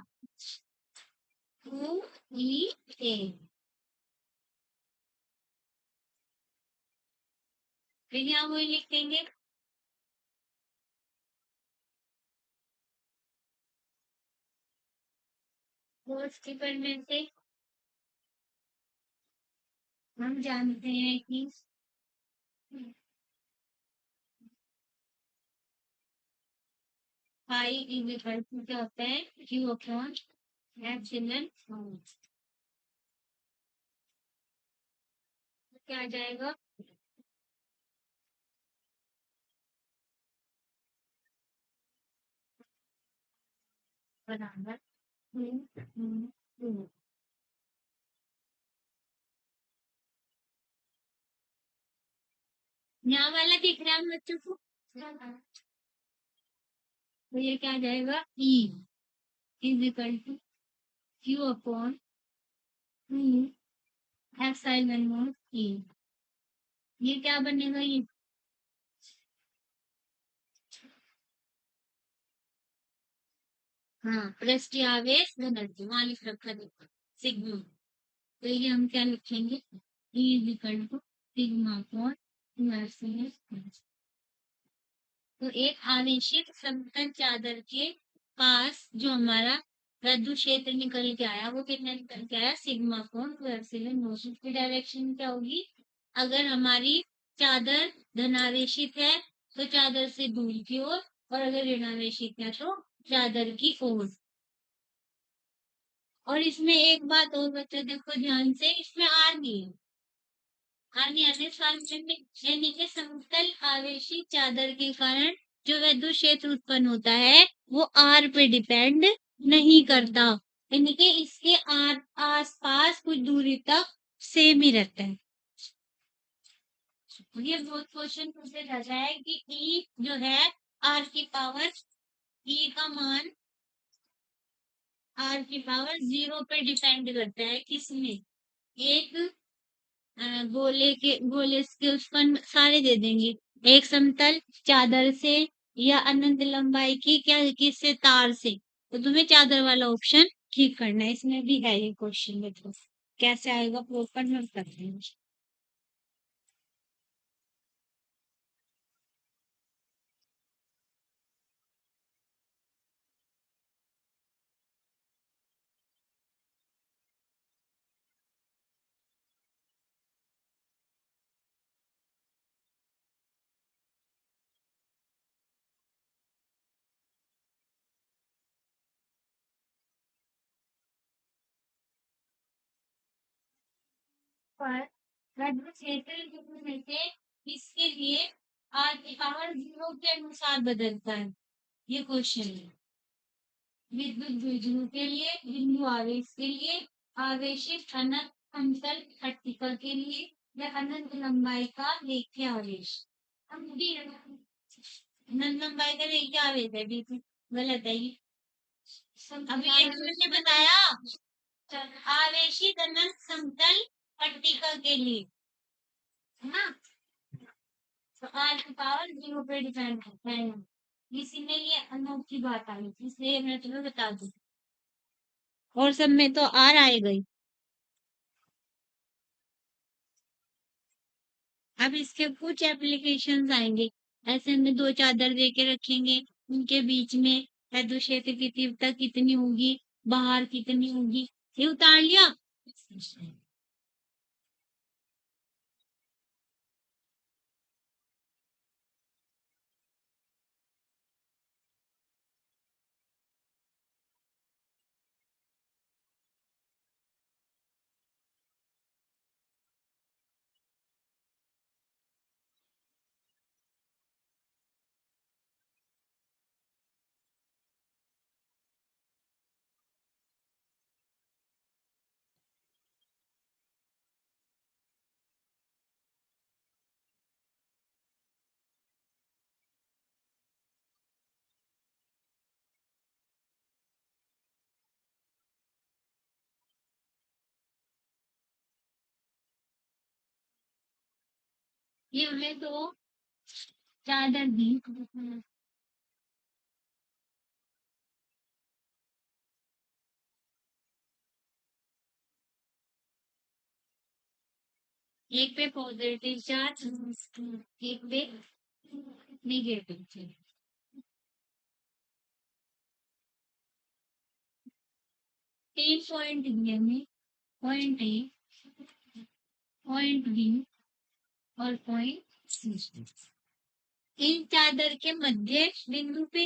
2 ई ए। फिर यहाँ वही लिख देंगे कोस के पढ़ने से हम जानते हैं कि पाई इक्वल टू क्या होता है? Q upon epsilon not. क्या आ जाएगा? बराबर 2 यहाँ वाला दिख रहा है बच्चों को? तो ये क्या आ जाएगा? E is equal to Q upon epsilon naught e. ये क्या बनेगा? ये हाँ, पृष्ठीय आवेश घनत्व वहां लिख रखा देखो, सिग्मा। तो ये हम क्या लिखेंगे? E is equal to sigma upon 2 तो एक आवेशित समतल चादर के पास जो हमारा रज्जु क्षेत्र निकल के आया, वो कितना निकल के आया? सिग्मा अपॉन 2 एप्सिलॉन नॉट की डायरेक्शन क्या होगी? अगर हमारी चादर धनावेशित है तो चादर से दूर की ओर, और अगर ऋणावेशित है तो चादर की ओर। और इसमें एक बात और बच्चों देखो ध्यान से, इसमें आर नहीं है। आने आने साल में यानी कि समतल आवेशी चादर के कारण जो विद्युत क्षेत्र उत्पन्न होता है वो आर पे डिपेंड नहीं करता, यानी कि इसके आर आसपास कुछ दूरी तक सेम ही रहता है। ये बहुत क्वेश्चन पूछे जाता है कि ई जो है आर की पावर, ई का मान आर की पावर 0 पे डिपेंड करता है। किसमें? एक गोले के उत्पन्न सारे दे देंगे, एक समतल चादर से या अनंत लंबाई की क्या किससे? तार से। तो तुम्हें चादर वाला ऑप्शन ठीक करना है, इसमें भी है ये क्वेश्चन में। तो कैसे आएगा प्रॉपर में करते हैं। पर रज्जु क्षेत्र कितने में से इसके लिए आर की पावर 0 के अनुसार बदलता है? ये क्वेश्चन है। विद्युत द्विध्रुव के लिए, बिंदु आवेश के लिए, आवेशित अनंत समतल पट्टिका के लिए, या अनंत लंबाई का रेखीय आवेश। हम भी अनंत लंबाई का रेखीय आवेश है, बिल्कुल गलत है ये। अभी एक मैंने बताया आवेशित अनंत समतल पट्टिका के लिए, है ना? तो आर की पावर 0 पे डिपेंड करता है। इसी में ये अनोखी बात आई, इसलिए मैं तुम्हें बता दूं। और सब में तो आर आएगा ही। अब इसके कुछ एप्लीकेशंस आएंगे। ऐसे में दो चादर दे के रखेंगे, उनके बीच में विद्युत क्षेत्र की तीव्रता कितनी होगी, बाहर कितनी होगी, ये उतार लिया। ये हमें तो चादर दी, एक पे पॉजिटिव चार्ज, एक पे निगेटिव चार्ज। 3 पॉइंट दिए हमें, पॉइंट ए, पॉइंट बी और पॉइंट सी। इन चादर के मध्य बिंदु पे,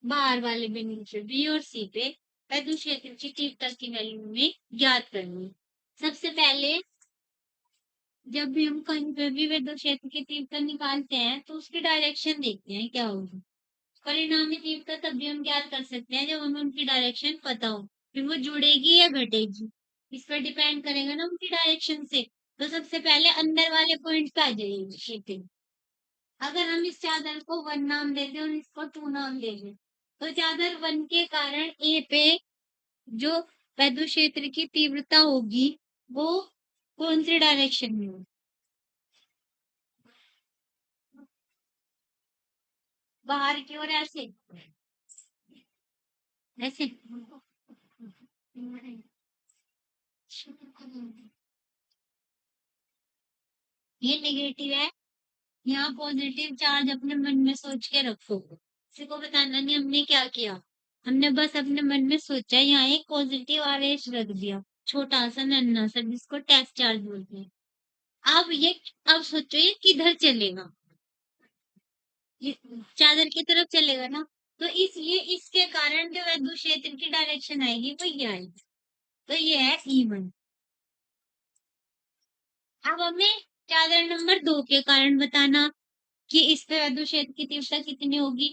बाहर वाले बिंदु पे बी और सी पे विद्युत क्षेत्र की तीव्रता की वैल्यू में ज्ञात करनी। सबसे पहले जब भी हम कहीं पे भी विद्युत क्षेत्र की तीव्रता निकालते हैं तो उसकी डायरेक्शन देखते हैं क्या होगी। परिणामी तीव्रता तभी हम ज्ञात कर सकते हैं जब हमें उनकी डायरेक्शन पता हो। फिर वो जुड़ेगी या घटेगी इस पर डिपेंड करेगा ना उनकी डायरेक्शन से। तो सबसे पहले अंदर वाले पॉइंट पे आ जाइए शिफ्टिंग। अगर हम इस चादर को 1 नाम दे दें और इसको 2 नाम दे दें, तो चादर 1 के कारण ए पे जो विद्युत क्षेत्र की तीव्रता होगी वो कौन सी डायरेक्शन में होगी? बाहर की ओर ऐसे ऐसे। ये नेगेटिव है। यहाँ पॉजिटिव चार्ज अपने मन में सोच के रखो। किसी को बताना नहीं हमने क्या किया। हमने बस अपने मन में सोचा, यहाँ एक पॉजिटिव आवेश रख दिया, छोटा सा नन्हा सा, जिसको टेस्ट चार्ज बोलते हैं। अब ये अब सोचो ये किधर चलेगा? ये चादर की तरफ चलेगा ना। तो इसलिए इसके कारण जो विद्युत क्षेत्र की डायरेक्शन आएगी वो ये आएगी। तो ये है E1। अब हमें चादर नंबर 2 के कारण बताना कि इस पे विद्युत क्षेत्र की तीव्रता कितनी होगी।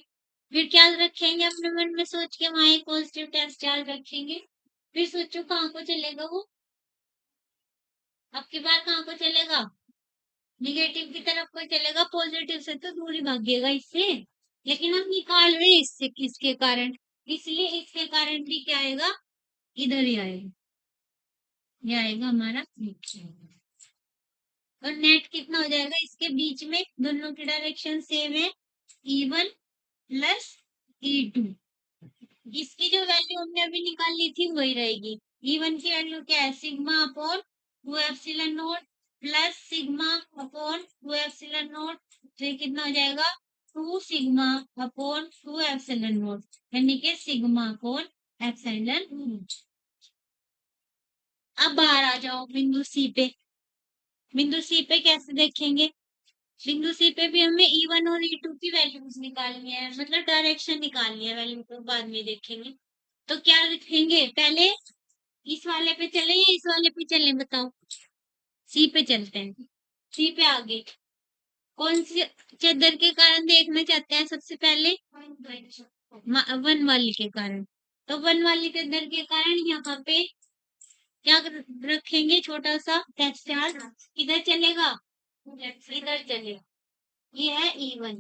फिर क्या रखेंगे अपने मन में सोच के, वहां एक पॉजिटिव टेस्ट चार्ज रखेंगे। फिर सोचो कहाँ को चलेगा वो? अब की बार कहाँ को चलेगा? निगेटिव की तरफ को चलेगा। पॉजिटिव से तो दूर ही भागेगा इससे। लेकिन हम निकाल रहे हैं इससे किसके कारण, इसलिए इसके कारण भी क्या आएगा? इधर ही आएगा। ये आएगा हमारा और नेट कितना हो जाएगा इसके बीच में? दोनों की डायरेक्शन सेम है। E1 plus E2। इसकी जो वैल्यू हमने अभी निकाली थी वही रहेगी। E1 की वैल्यू क्या है? Sigma upon 2 epsilon not plus sigma upon 2 epsilon not. तो ये कितना हो जाएगा? 2 सिग्मा अपॉन 2 एप्सिलॉन नॉट, यानी कि सिग्मा अपॉन एप्सिलॉन नॉट। अब बाहर आ जाओ बिंदु सी पे। बिंदु सी पे कैसे देखेंगे? बिंदु सी पे भी हमें E1 और E2 की वैल्यूज निकालनी है, मतलब डायरेक्शन निकालनी है। वैल्यू को बाद में देखेंगे। तो क्या लिखेंगे? पहले इस वाले पे चले या इस वाले पे चले बताओ? सी पे चलते हैं। सी पे आगे कौन सी चद्दर के कारण देखना चाहते हैं सबसे पहले? 1 वाली के कारण। तो 1 वाली चद्दर के कारण यहाँ पे क्या रखेंगे? छोटा सा टेस्ट चार्ज। किधर चलेगा? इधर चलेगा। ये है E1।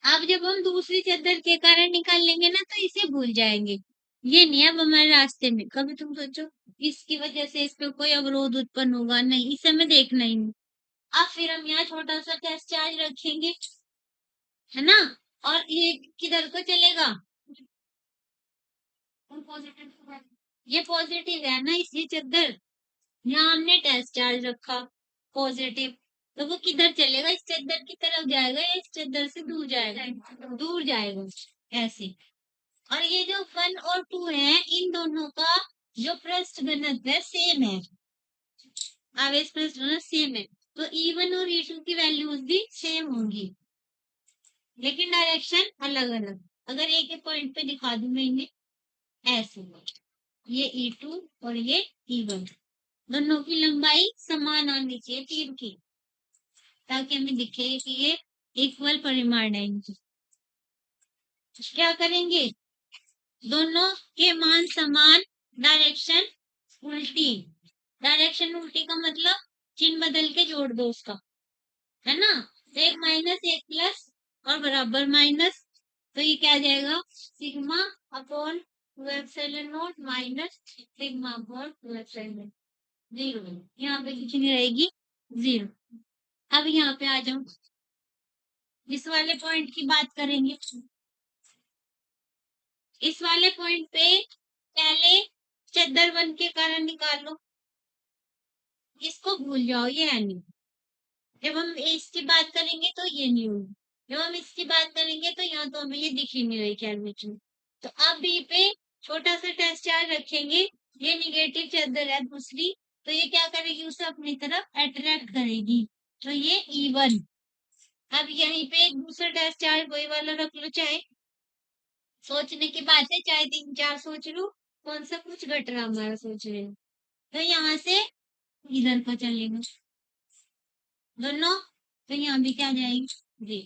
अब जब हम दूसरी चद्दर के कारण निकाल लेंगे ना तो इसे भूल जाएंगे। ये नहीं अब हमारे रास्ते में कभी तुम सोचो इसकी वजह से इस पे कोई अवरोध उत्पन्न होगा, नहीं, इसे हमें देखना ही नहीं। अब फिर हम यहाँ छोटा सा टेस्ट चार्ज रखेंगे, है ना? और ये किधर को चलेगा? ये पॉजिटिव है ना, इसलिए चद्दर यहाँ हमने टेस्ट चार्ज रखा पॉजिटिव। तो वो किधर चलेगा? इस चद्दर की तरफ जाएगा या इस चद्दर से दूर जाएगा? दूर जाएगा ऐसे। और ये जो 1 और 2 है इन दोनों का जो पृष्ठ घनत्व है सेम है। आवेश पृष्ठ घनत्व सेम है। तो E1 और E2 की वैल्यूज भी सेम होंगी, लेकिन डायरेक्शन अलग अलग। अगर एक ही पॉइंट पे दिखा दूं मैं इन्हें ऐसे, ये E2 और ये E1, दोनों की लंबाई समान आनी चाहिए तीर की, ताकि हमें दिखे कि ये इक्वल परिमाण है इनकी। क्या करेंगे? दोनों के मान समान, डायरेक्शन उल्टी। डायरेक्शन उल्टी का मतलब चिन्ह बदल के जोड़ दो उसका, है ना? तो एक माइनस एक प्लस और बराबर माइनस। तो ये क्या आ जाएगा? Sigma upon 2 epsilon not minus sigma upon 2 epsilon 0। यहाँ पे कितनी रहेगी? 0। अब यहाँ पे आ जाओ, इस वाले पॉइंट की बात करेंगे। इस वाले पॉइंट पे पहले चद्दर 1 के कारण निकालो, इसको भूल जाओ, ये है नहीं। जब हम इसकी बात करेंगे तो ये नहीं होगी, जब हम इसकी बात करेंगे तो यहाँ तो हमें ये दिख ही नहीं रही कैलकुलेशन। तो अब बी पे छोटा सा टेस्ट चार्ज रखेंगे। ये निगेटिव चद्दर है दूसरी, तो ये क्या करेगी? उसे अपनी तरफ अट्रैक्ट करेगी। तो ये E1। अब यहीं पे एक दूसरा टेस्ट चार्ज वही वाला रख लो, चाहे सोचने की बात है, चाहे 3 4 सोच लो, कौन सा कुछ घट रहा हमारा सोच रहे हैं। तो यहाँ से इधर को चलेगा दोनों। तो यहाँ भी क्या जाएगी? जी।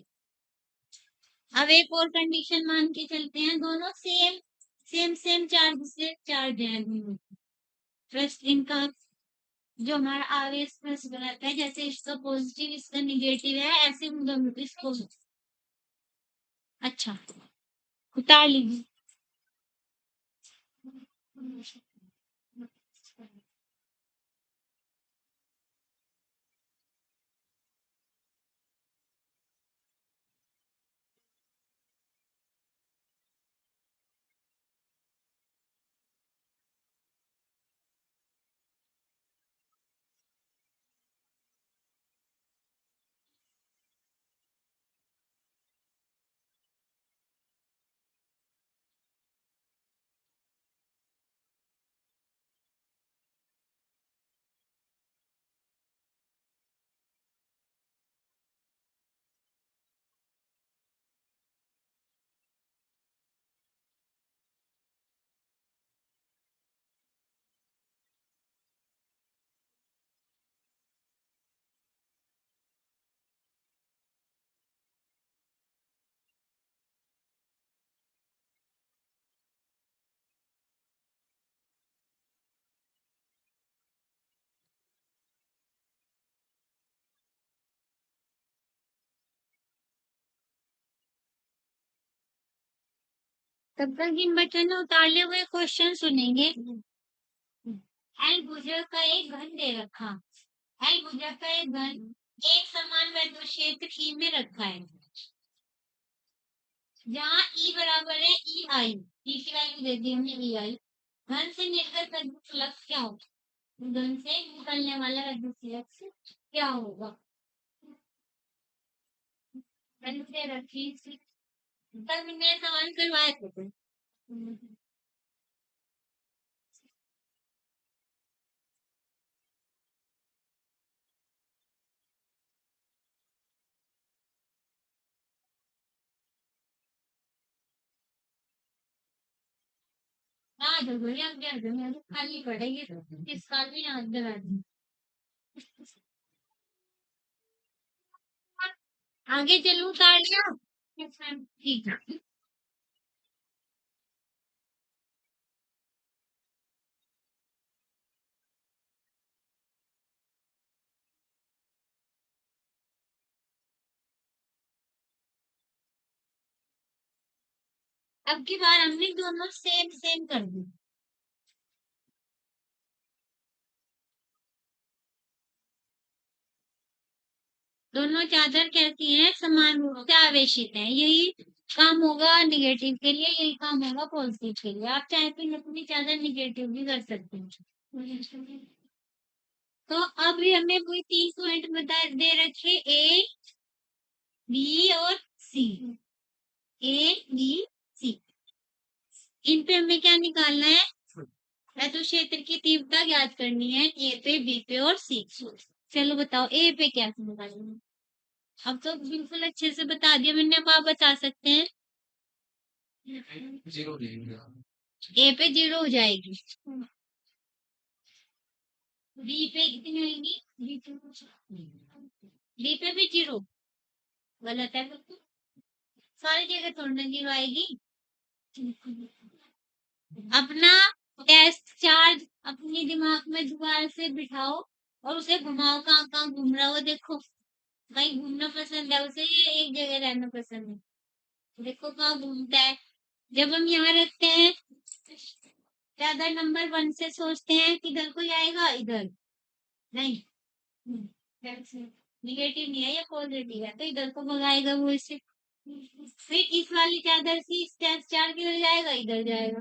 अब एक और कंडीशन मान के चलते हैं, दोनों सेम चार्ज से चार्ज है। प्लस इनका जो हमारा आवेश प्लस बनाता है, जैसे इसका पॉजिटिव इसका निगेटिव है, ऐसे हम दोनों इसको अच्छा उतार लीजिए। तब तक इन बच्चों ने उतारे हुए क्वेश्चन सुनेंगे। एल भुजा का एक घन दे रखा। एल भुजा का एक घन एक समान वैद्युत क्षेत्र ई में रखा है, जहाँ ई बराबर है ई आई। ई की वैल्यू दे दी हमने ई आई। घन से निर्गत वैद्युत फ्लक्स क्या होगा? घन से निकलने वाला वैद्युत फ्लक्स क्या होगा? घन से रखी तब मैंने सवाल करवाए थे। हाँ तो बढ़िया क्या खाली पड़ेगी, इस साल में याद दिला दी। आगे चलूं तालियां? ठीक है। अब की बार हमने दोनों सेम सेम कर दी। दोनों चादर कैसी हैं? समान रूप से आवेशित हैं। यही काम होगा निगेटिव के लिए, यही काम होगा पॉजिटिव के लिए। आप चाहे तो अपनी चादर निगेटिव भी कर सकते हैं। तो अब हमें वही 3 पॉइंट बता दे रखे, ए बी और सी। ए बी सी, इन पे हमें क्या निकालना है? वैद्युत क्षेत्र की तीव्रता ज्ञात करनी है, ए पे बी पे और सी। चलो बताओ ए पे क्या निकालेंगे? अब तो बिल्कुल अच्छे से बता दिया मैंने, अब आप बता सकते हैं। ए पे 0 हो जाएगी। बी पे कितनी होगी? बी पे भी 0। गलत है बिल्कुल, सारी जगह थोड़ी ना 0 आएगी। अपना टेस्ट चार्ज अपने दिमाग में दोबारा से बिठाओ और उसे घुमाओ, कहाँ कहाँ घूम रहा हो देखो। कहीं घूमना पसंद है उसे या एक जगह रहना पसंद है? देखो कहाँ घूमता है। जब हम यहाँ रखते हैं, ज्यादा नंबर 1 से सोचते हैं किधर को जाएगा, इधर नहीं। निगेटिव नहीं है, ये पॉजिटिव है, तो इधर को भगाएगा वो इसे। फिर इस वाली चादर से इस चार किधर जाएगा, इधर जाएगा।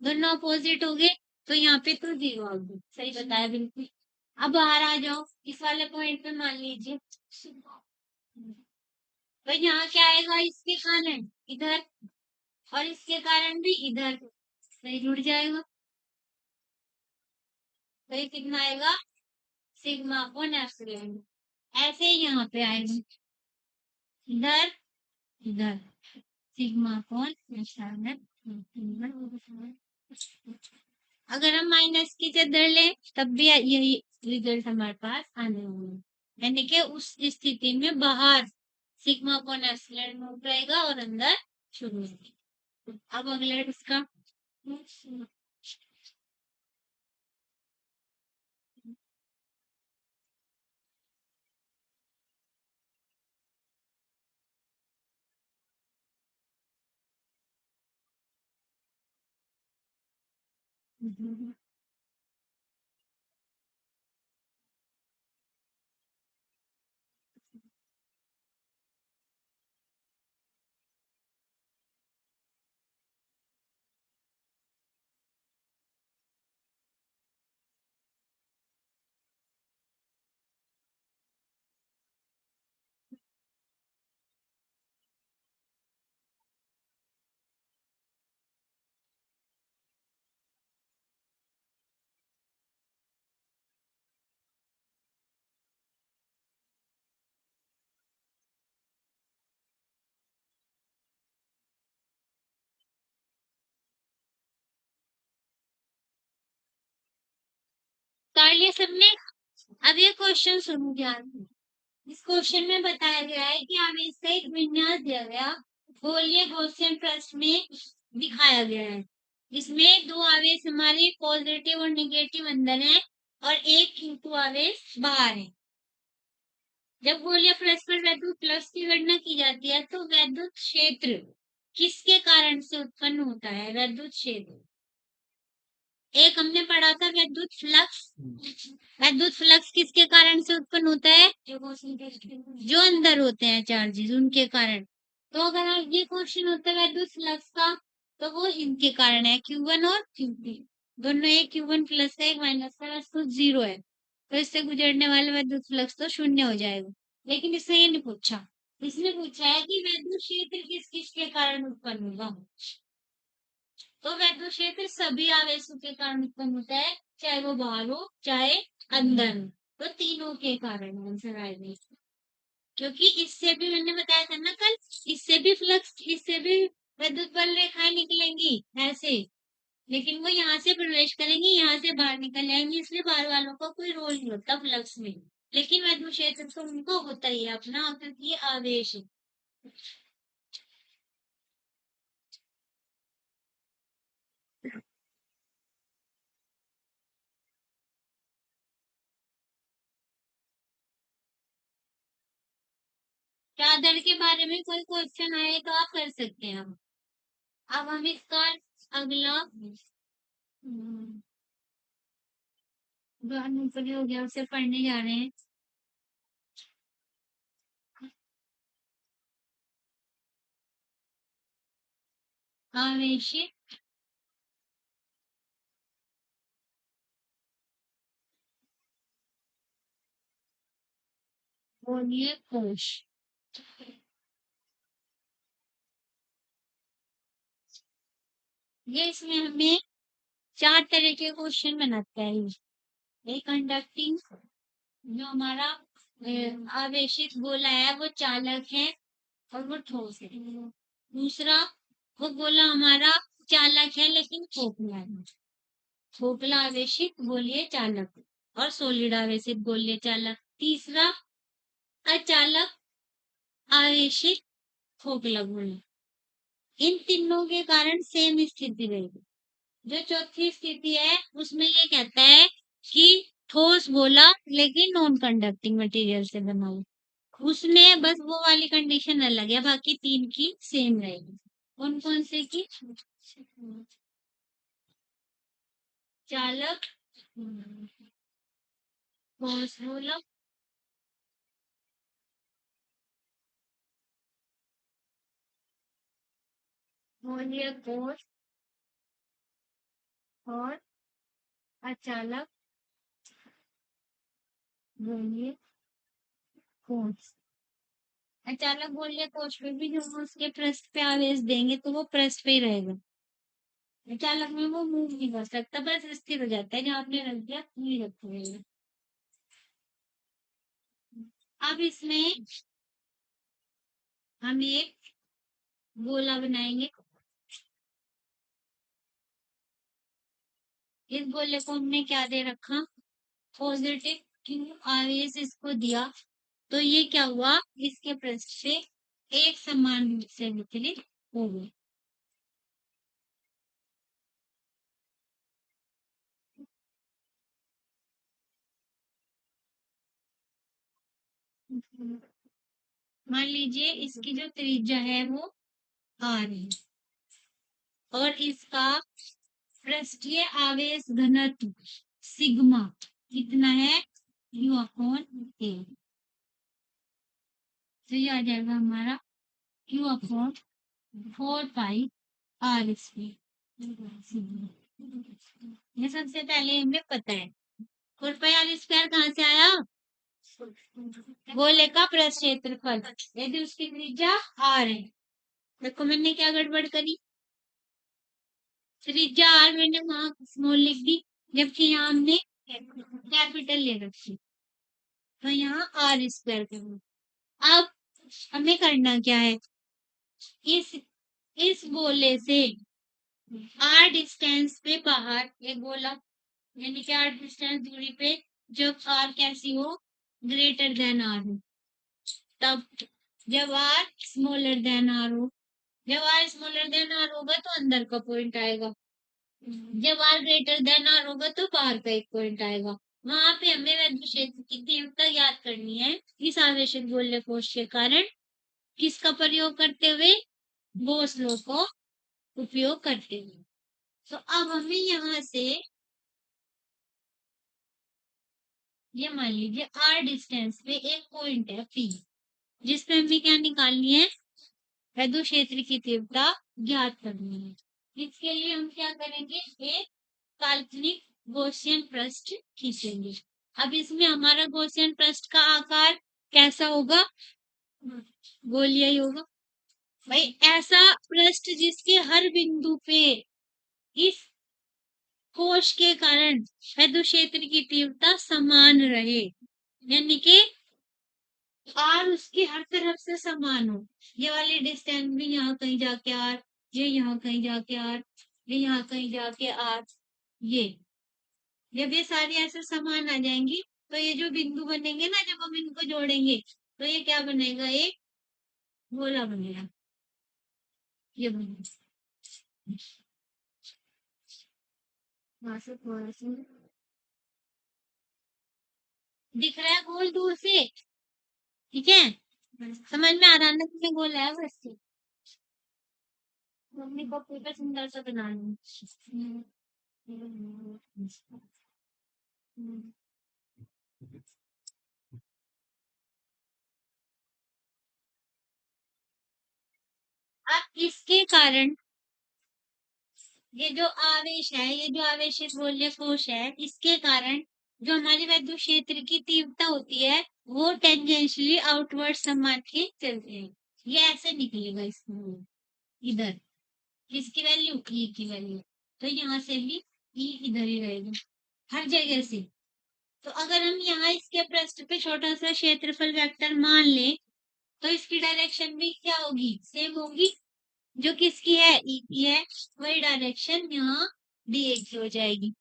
दोनों अपोजिट हो गए, तो यहाँ पे तो 0 आ गई। सही बताया बिल्कुल। अब बाहर आ जाओ, इस वाले पॉइंट पे मान लीजिए, तो यहाँ क्या आएगा? इसके कारण इधर और इसके कारण भी इधर, सही जुड़ जाएगा। तो ये कितना आएगा? Sigma upon epsilon. ऐसे ही यहाँ पे आएगा, इधर इधर सिग्मा अपॉन एप्सिलॉन। अगर हम माइनस की चादर लें तब भी यही रिजल्ट हमारे पास आने होंगे, यानी कि उस स्थिति में बाहर सिग्मा अपॉन एप्सिलॉन नॉट रहेगा और अंदर शून्य। अब अगला इसका कर लिया सबने। अब ये क्वेश्चन सुनो ध्यान से। इस क्वेश्चन में बताया गया है कि आवेश का एक विन्यास दिया गया गोलीय गॉसियन पृष्ठ में दिखाया गया है। इसमें दो आवेश हमारे पॉजिटिव और नेगेटिव अंदर है और एक Q2 आवेश बाहर है। जब गोलीय पृष्ठ पर वैद्युत फ्लक्स की गणना की जाती है तो वैद्युत क्षेत्र किसके कारण से उत्पन्न होता है? वैद्युत क्षेत्र एक हमने पढ़ा था वैद्युत फ्लक्स। वैद्युत फ्लक्स किसके कारण से उत्पन्न होता है? जो अंदर होते हैं चार्जेस उनके कारण। तो अगर ये क्वेश्चन होता है वैद्युत फ्लक्स का तो वो इनके कारण है Q1 और Q2। दोनों एक Q1 प्लस है एक माइनस है तो 0 है। तो इससे गुजरने वाला वैद्युत फ्लक्स तो शून्य हो जाएगा। लेकिन इसने ये नहीं पूछा। इसने पूछा है कि वैद्युत क्षेत्र किस किसके कारण उत्पन्न होगा। तो वैद्युत क्षेत्र सभी आवेशों के कारण उत्पन्न होता है चाहे वो बाहर हो चाहे अंदर हो। तो तीनों के कारण आंसर आएगा। क्योंकि इससे भी मैंने बताया था ना कल, इससे भी फ्लक्स इससे भी विद्युत बल रेखाएं निकलेंगी ऐसे। लेकिन वो यहाँ से प्रवेश करेंगी यहाँ से बाहर निकल जाएंगी इसलिए बाहर वालों का कोई रोल नहीं होता फ्लक्स में। लेकिन वैद्युत क्षेत्र तो उनको होता ही है अपना क्योंकि ये आवेश है। चादर के बारे में कोई क्वेश्चन आए तो आप कर सकते हैं। अब हम इसका अगला मूंगफली हो गया उसे पढ़ने जा रहे हैं। आवेशित गोलीय कोश। ये इसमें हमें 4 तरह के क्वेश्चन बनाता है। एक कंडक्टिंग जो हमारा आवेशित गोला है वो चालक है और वो ठोस है। दूसरा वो गोला हमारा चालक है लेकिन खोखला है। खोखला आवेशित गोलीय चालक और सॉलिड आवेशित गोलीय चालक। तीसरा अचालक आवेशित खोखला गोला। इन तीनों के कारण सेम स्थिति रहेगी। जो चौथी स्थिति है उसमें ये कहता है कि ठोस गोला लेकिन नॉन कंडक्टिंग मटेरियल से बना हो। उसमें बस वो वाली कंडीशन अलग है बाकी तीन की सेम रहेगी। कौन कौन से की? चालक ठोस गोला गोलीय कोश और अचालक गोलीय कोश। अचालक गोलीय कोश में भी जो उसके पृष्ठ पे आवेश देंगे तो वो पृष्ठ पे ही रहेगा। चालक में वो मूव नहीं कर सकता बस स्थिर हो जाता है जहाँ आपने रख दिया वहीं रखोगे। अब इसमें हम एक गोला बनाएंगे। इस गोले को हमने क्या दे रखा? पॉजिटिव क्यू आवेश इसको दिया तो ये क्या हुआ इसके पृष्ठ पे एक समान रूप से विचलित होंगे। मान लीजिए इसकी जो त्रिज्या है वो आर है और इसका पृष्ठीय आवेश घनत्व सिग्मा कितना है, यू अपॉन ए। तो ये आ जाएगा हमारा Q upon 4 pi R square. ये सबसे पहले हमें पता है 4 पाई आर स्क्वायर कहाँ से आया, गोले का पृष्ठ क्षेत्रफल यदि उसकी त्रिज्या आर है। देखो मैंने क्या गड़बड़ करी, त्रिज्या आर मैंने वहां स्मॉल लिख दी जबकि यहाँ हमने कैपिटल ले रखी, तो यहाँ आर स्क्वायर करना। अब हमें करना क्या है, इस इस गोले से आर डिस्टेंस पे बाहर एक गोला, यानी कि आर डिस्टेंस दूरी पे जब आर कैसी हो, ग्रेटर देन आर हो, तब जब आर स्मॉलर देन आर हो, जब आर स्मॉलर देन आर होगा तो अंदर का पॉइंट आएगा, जब आर ग्रेटर देन आर होगा तो बाहर का एक पॉइंट आएगा। वहां पे हमें वैद्युत क्षेत्र की तीव्रता याद करनी है इस आवेशित गोले कोश के कारण किसका प्रयोग करते हुए, गॉस लॉ को उपयोग करते हुए। तो अब हमें यहाँ से ये मान लीजिए आर डिस्टेंस पे एक पॉइंट है पी जिसपे हमें क्या निकालनी है, वैद्युत क्षेत्र की तीव्रता ज्ञात करनी है। इसके लिए हम क्या करेंगे, एक काल्पनिक गॉसियन पृष्ठ खींचेंगे। अब इसमें हमारा गॉसियन पृष्ठ का आकार कैसा होगा, गोलीय ही होगा। भाई ऐसा पृष्ठ जिसके हर बिंदु पे इस कोश के कारण वैद्युत क्षेत्र की तीव्रता समान रहे, यानी कि आर उसकी हर तरफ से समान हो। ये वाली डिस्टेंस भी यहाँ कहीं जाके आर, ये यहाँ कहीं जाके आर, ये यहाँ कहीं जाके आर, ये जब ये सारी ऐसे समान आ जाएंगी तो ये जो बिंदु बनेंगे ना, जब हम इनको जोड़ेंगे तो ये क्या बनेगा, एक गोला बनेगा, ये बनेगा। वहां से थोड़ा सा दिख रहा है गोल दूर से, ठीक है, समझ में आ रहा है ना कितने गोल है बस। मम्मी को पेपर सुंदर सा बना लूं। अब इसके कारण ये जो आवेश है, ये जो आवेशित गोलीय कोश है, इसके कारण जो हमारी वैद्युत क्षेत्र की तीव्रता होती है वो टेंजेंशियली आउटवर्ड समान के चलते हैं। ये ऐसे निकलेगा इसमें, इधर किसकी वैल्यू, ई की वैल्यू, तो यहाँ से भी ई इधर ही रहेगा हर जगह से। तो अगर हम यहाँ इसके पृष्ठ पे छोटा सा क्षेत्रफल वेक्टर मान लें तो इसकी डायरेक्शन भी क्या होगी, सेम होगी, जो किसकी है, ई की है, वही डायरेक्शन यहाँ डी ए की हो जाएगी।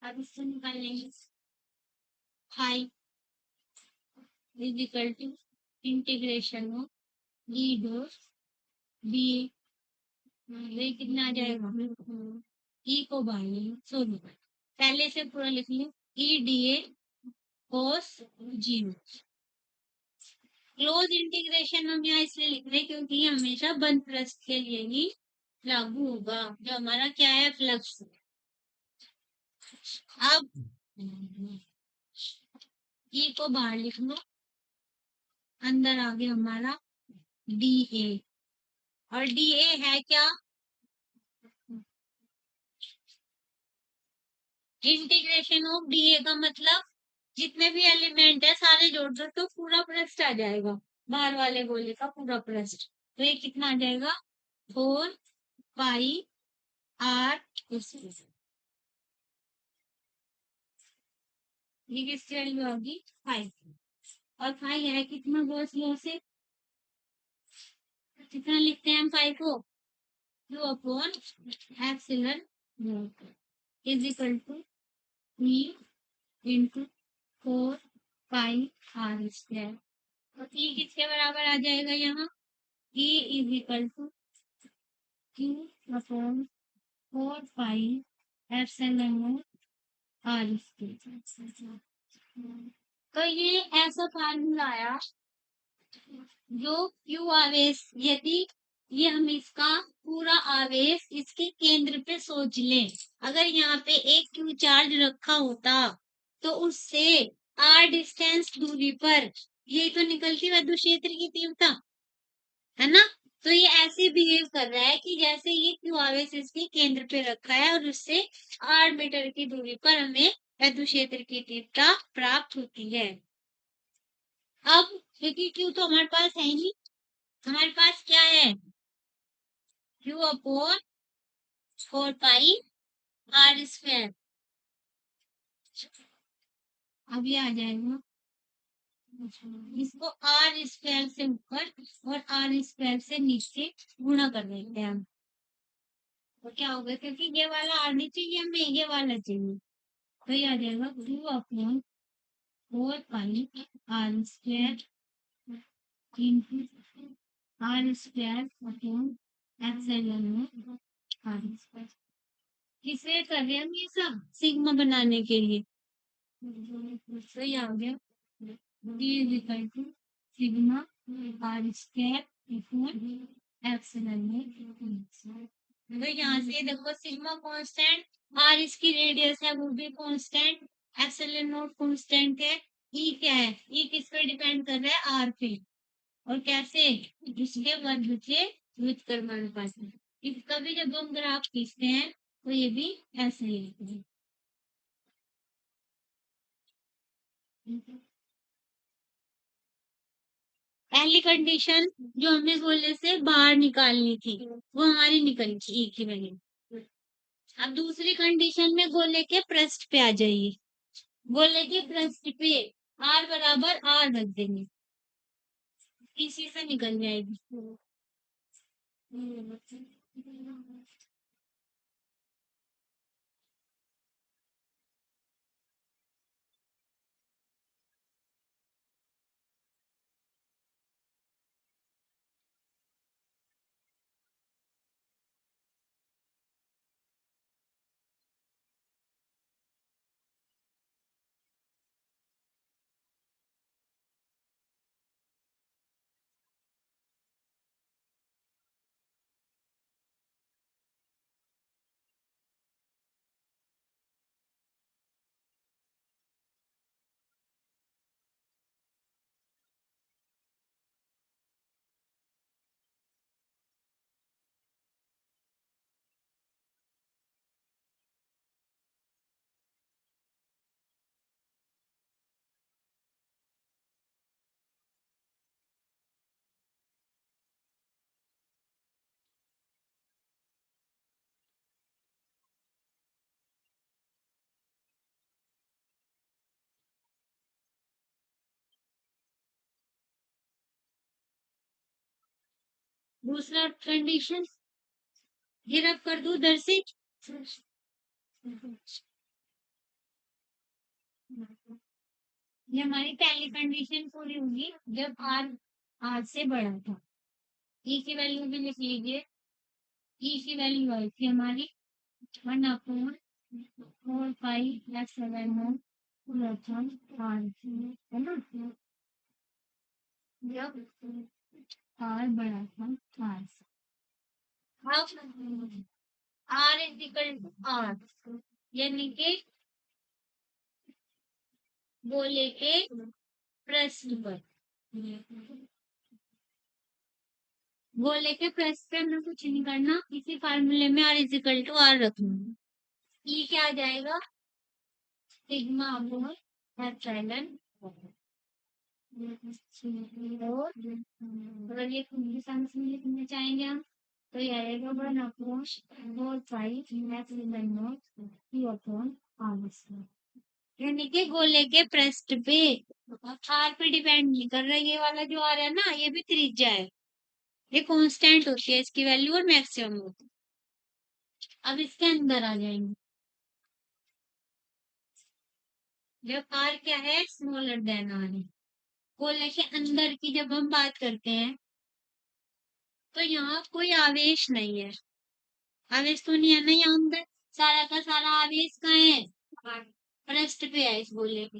अब इससे निकाल लेंगे, five is equal to integration of E dot B, ये कितना आ जाएगा, ई को बाहर ले लो, सॉरी पहले से पूरा लिख लो, e d a cos zero. Close integration हम यहाँ इसलिए लिख रहे हैं क्योंकि ये हमेशा बंद पृष्ठ के लिए ही लागू होगा, जो हमारा क्या है, फ्लक्स। अब ई को बाहर लिख लो, अंदर आ गया हमारा डी ए, और डी ए है क्या, इंटीग्रेशन ऑफ डी ए का मतलब जितने भी एलिमेंट है सारे जोड़ दो तो पूरा पृष्ठ आ जाएगा, बाहर वाले गोले का पूरा पृष्ठ। तो ये कितना आ जाएगा, 4 पाई आर स्क्वायर। ये किसकी वैल्यू होगी, 5, और 5 है कितना गॉस लॉ से, कितना लिखते हैं हम 5 को, q upon epsilon not is equal to E into 4 pi R square. तो ई किसके बराबर आ जाएगा यहाँ? E is equal to Q upon 4 pi epsilon not R square. तो ये ऐसा फार्मूला आया जो क्यू आवेश, यदि ये हम इसका पूरा आवेश इसके केंद्र पे सोच लें, अगर यहाँ पे एक क्यू चार्ज रखा होता तो उससे आर डिस्टेंस दूरी पर ये तो निकलती विद्युत क्षेत्र की तीव्रता है ना। तो ये ऐसे बिहेव कर रहा है कि जैसे ये क्यू आवेश इसके केंद्र पे रखा है और उससे 8 मीटर की दूरी पर हमें विद्युत क्षेत्र की तीव्रता प्राप्त होती है। अब क्योंकि क्यू तो हमारे पास है ही नहीं, हमारे पास क्या है? Q upon 4 pi R square. अभी आ जाएगा, इसको आर स्क्वायर से ऊपर और आर स्क्वायर से नीचे गुणा कर देते हैं हम। तो क्या होगा, क्योंकि ये वाला आर नहीं चाहिए हमें, ये वाला चाहिए, तो ये आ जाएगा Q upon 4 pi R square into R square upon epsilon not R square. किसे कर रहे हैं हम ये सब? सिग्मा बनाने के लिए। तो ये आ गया D is equal to sigma R square upon epsilon not. तो यहाँ से देखो सिग्मा कांस्टेंट, आर इसकी रेडियस है वो भी कांस्टेंट, एप्सिलॉन नॉट कांस्टेंट है, ई क्या है? ई किस पे डिपेंड कर रहा है? आर पे। और कैसे? इसके वर्ग से व्युत्क्रमानुपात में। इसका भी जब हम ग्राफ खींचते हैं तो ये भी ऐसे ही लिखते हैं। पहली कंडीशन जो हमने गोले से बाहर निकालनी थी वो हमारी निकली थी ई की वैल्यू। अब दूसरी कंडीशन में गोले के पृष्ठ पे आ जाइए, गोले के पृष्ठ पे आर बराबर आर रख देंगे, इसी से निकल जाएगी। दूसरा कंडीशन ये रब कर दू उधर से, ये हमारी पहली कंडीशन पूरी होगी जब आर आर से बड़ा था। ई की वैल्यू भी लिख लीजिए, ई की वैल्यू आई थी हमारी 1/4 पाई एप्सिलॉन नॉट आर, है ना, जब आर बड़ा था आर से। अब R is equal to R, यानी कि गोले के पृष्ठ पर, गोले के पृष्ठ पे हमें कुछ नहीं करना, इसी फार्मूले में R is equal to R रखना। ई क्या आ जाएगा? Sigma upon epsilon. और अगर ये कंडीशन से लिखना चाहेंगे हम तो ये आएगा 1/4 pi epsilon not Q upon R square. यानी कि गोले के पृष्ठ पे आर पे डिपेंड नहीं कर रहा, ये वाला जो आ रहा है ना ये भी त्रिज्या है, ये कांस्टेंट होती है इसकी वैल्यू और मैक्सिमम होती है। अब इसके अंदर आ जाएंगे, जब आर क्या है? स्मॉलर देन आर है, गोले के अंदर की जब हम बात करते हैं तो यहाँ कोई आवेश नहीं है। आवेश तो नहीं है ना यहाँ अंदर। सारा का सारा आवेश कहाँ है? पृष्ठ पे है इस गोले के।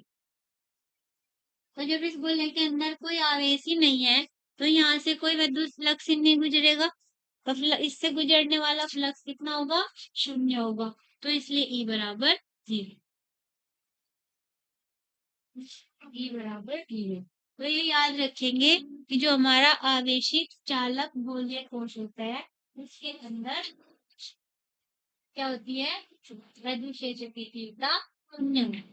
तो जब इस गोले के अंदर कोई आवेश ही नहीं है तो यहाँ से कोई विद्युत फ्लक्स ही नहीं गुजरेगा। तो इससे गुजरने वाला फ्लक्स कितना होगा? शून्य होगा। तो इसलिए ई बराबर 0। ई बराबर 0। तो ये याद रखेंगे कि जो हमारा आवेशित चालक गोलीय कोश होता है उसके अंदर क्या होती है? विद्युत क्षेत्र की तीव्रता शून्य।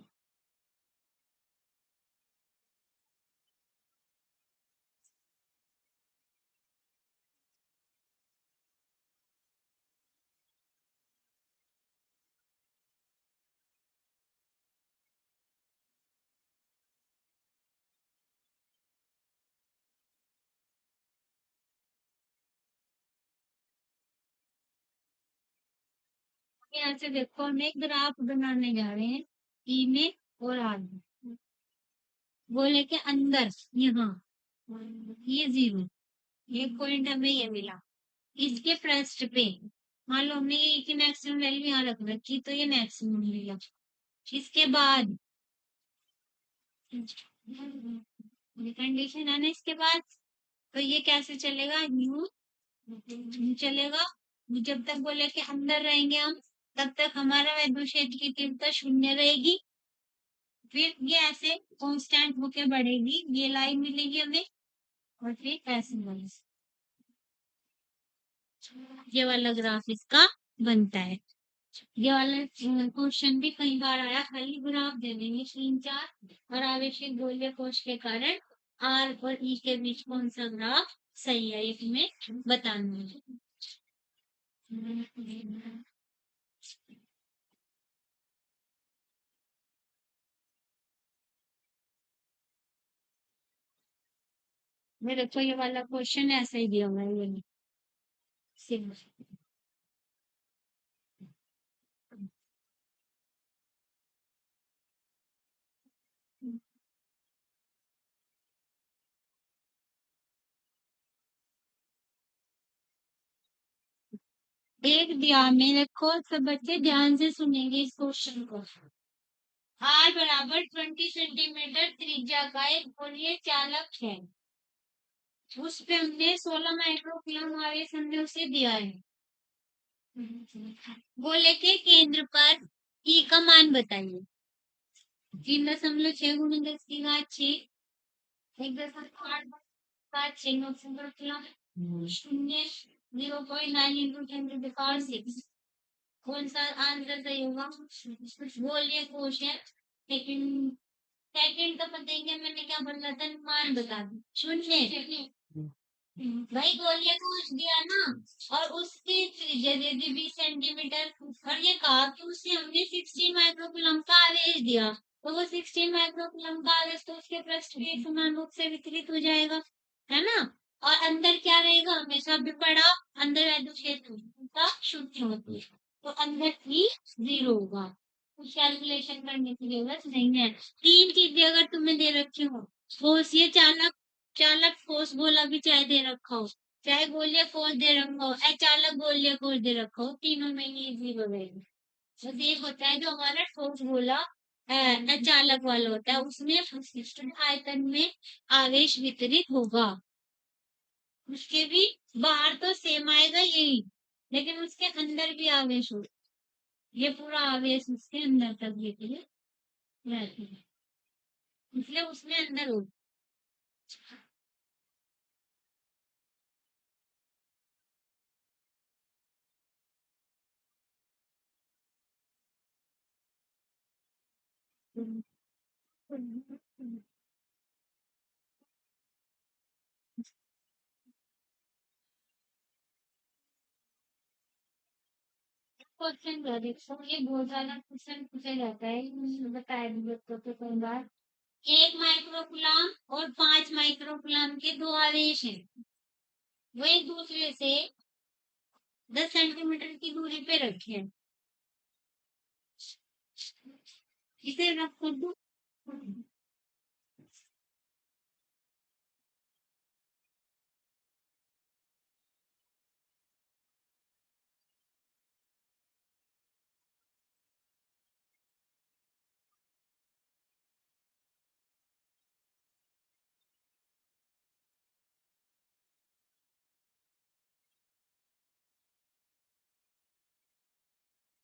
यहाँ से देखो हम एक ग्राफ बनाने जा रहे हैं ई में और आर में। गोले के अंदर यहाँ ये 0, एक पॉइंट हमें ये मिला। इसके पृष्ठ पे मान लो हमने ये की मैक्सिमम वैल्यू यहाँ रख रखी तो ये मैक्सिमम मिला। इसके बाद कंडीशन है ना इसके बाद। तो ये कैसे चलेगा? न्यू चलेगा। जब तक गोले के अंदर रहेंगे हम तब तक हमारा विद्युत क्षेत्र की तीव्रता शून्य रहेगी। फिर ये ऐसे कांस्टेंट होके बढ़ेगी, ये लाइन मिलेगी हमें और फिर ऐसे बढ़ेगी। ये वाला ग्राफ इसका बनता है। ये वाला क्वेश्चन भी कई बार आया। खाली ग्राफ दे देंगे 3 4 और आवेशित गोलीय कोश के कारण आर और ई के बीच कौन सा ग्राफ सही है इसमें बताना है। मेरे को ये वाला क्वेश्चन ऐसा ही दिया हुआ है ये सिर्फ। एक दिया में रखो, सब बच्चे ध्यान से सुनेंगे इस क्वेश्चन को। आर बराबर 20 सेंटीमीटर त्रिज्या का एक गोलीय चालक है। उस पे हमने 16 माइक्रोकूलम आवेश हमने उसे दिया है। गोले के केंद्र पर ई का मान बताइए। 3.6 × 10⁻⁶ 1.8 शून्य 0.9 × 10⁶ कौन सा आंसर सही होगा? बोलिए क्वेश्चन। सेकंड सेकंड का बताएंगे। मैंने क्या बोला था? मान बता दो। शून्य। भाई गोलियां तो उस दिया ना और उसकी त्रिज्या दे दी 20 सेंटीमीटर और ये कहा कि उससे हमने 16 माइक्रोकूलम का आवेश दिया। तो वो 16 माइक्रोकूलम का आवेश तो उसके पृष्ठ पे समान रूप से वितरित हो जाएगा, है ना? और अंदर क्या रहेगा? हमेशा भी पढ़ा अंदर विद्युत क्षेत्र का शून्य होती है तो अंदर ही 0 होगा। कुछ कैलकुलेशन करने की जरूरत नहीं है। 3 चीजें अगर तुम्हें दे रखी हो, ठोस ये चालक चालक ठोस गोला भी चाहे दे रखा हो, चाहे गोलीय ठोस दे रखा हो, अचालक गोलीय ठोस दे रखा हो, तीनों में ये 0 रहेगा। बस एक होता है जो हमारा ठोस गोला अचालक वाला होता है, उसमें विशिष्ट आयतन में आवेश वितरित होगा। उसके भी बाहर तो सेम आएगा यही, लेकिन उसके अंदर भी आवेश हो। ये पूरा आवेश उसके अंदर तक लेके रहती है, इसलिए उसमें अंदर हो। क्वेश्चन कर देखो, ये बहुत ज्यादा क्वेश्चन पूछा जाता है, बताया भी बच्चों को कई बार। 1 माइक्रोकुलाम और 5 माइक्रोकुलाम के दो आवेश हैं, वो एक दूसरे से 10 सेंटीमीटर की दूरी पे रखे हैं। इसे रख कर दो।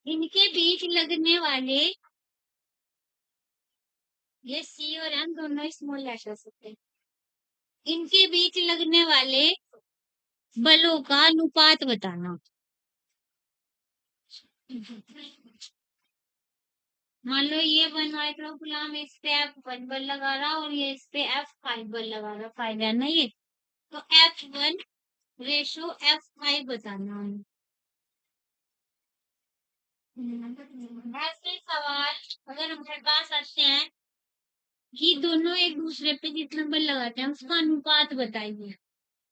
इनके बीच लगने वाले, ये सी और एम दोनों स्मॉल लेटर्स होते हैं। इनके बीच लगने वाले बलों का अनुपात बताना। मान लो ये 1 माइक्रोकुलाम, इस पे F1 बल लगा रहा और ये इस पे F5 बल लगा रहा, 5 है ना ये, तो F1 रेशो F5 बताना है। ऐसे सवाल अगर हमारे पास आते हैं कि दोनों एक दूसरे पे जितना बल लगाते हैं उसका अनुपात बताइए।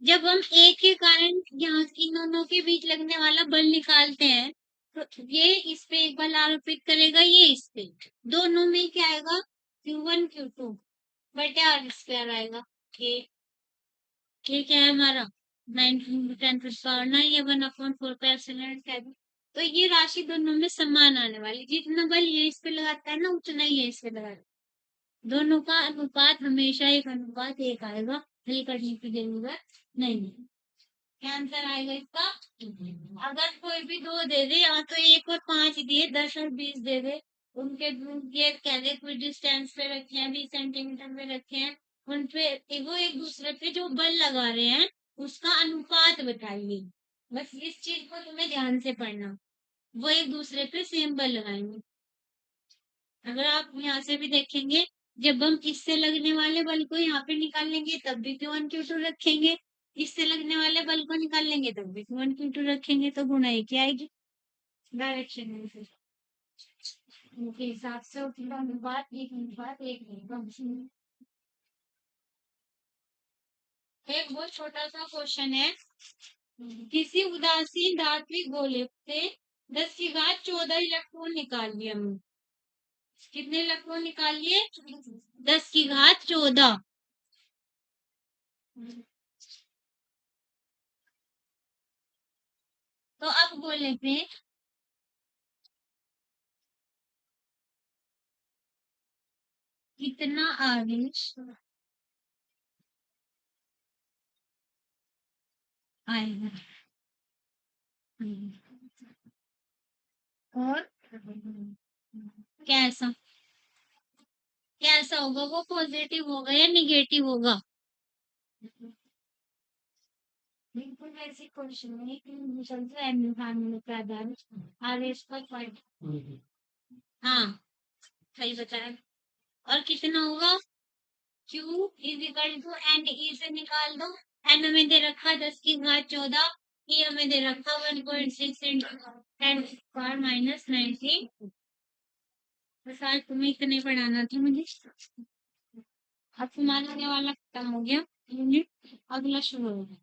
जब हम एक के कारण यहाँ इन दोनों के बीच लगने वाला बल निकालते हैं तो ये इस पे एक बल आरोपित करेगा, ये इस पे, दोनों में क्या आएगा, Q1 Q2 बटे आर स्क्वायर आएगा। के क्या है हमारा 9 × 10⁻⁹ या 1/4 तो ये राशि दोनों में समान आने वाली, जितना बल ये इस पे लगाता है ना उतना ही ये इस पे लगाता है। दोनों का अनुपात हमेशा एक अनुपात एक आएगा, हल करने की जरूरत नहीं है। क्या आंसर आएगा इसका? अगर कोई भी दो दे दे, या तो 1 और 5 दिए, 10 और 20 दे दे, उनके ये कह दे कुछ डिस्टेंस पे रखे हैं, 20 सेंटीमीटर पे रखे हैं, उन पे वो एक दूसरे पे जो बल लगा रहे हैं उसका अनुपात बताइए। बस इस चीज को तुम्हें ध्यान से पढ़ना, वो एक दूसरे पे सेम बल लगाएंगे। अगर आप यहाँ से भी देखेंगे, जब हम इससे लगने वाले बल को यहाँ पे निकालेंगे तब भी Q1 Q2 रखेंगे, इससे लगने वाले बल को निकालेंगे तब भी Q1 Q2 रखेंगे, तो गुणा एक ही आएगी डायरेक्शन में से। उनके हिसाब से अनुपात एक नहीं। एक बहुत छोटा सा क्वेश्चन है, किसी उदासीन धात्विक गोले से 10 की घात 14 इलेक्ट्रॉन निकाल लिए हमने। कितने इलेक्ट्रॉन निकाल लिए? 10 की घात 14। तो अब बोले थे कितना आवेश आएगा, और कैसा कैसा होगा, वो पॉजिटिव होगा या निगेटिव होगा? बिल्कुल वैसे क्वेश्चन है कि चलते एनवायरमेंट के आधार आवेश का पॉइंट। हाँ, सही बताया। और कितना होगा? Q is equal to N E से निकाल दो। एन हमें दे रखा 10 की घात 14, ई हमें दे रखा 1.6 इंटू 10⁻⁹ बस आज तुम्हें इतने पढ़ाना था मुझे। अब तुम्हारा वाला खत्म हो गया यूनिट, अगला शुरू होगा।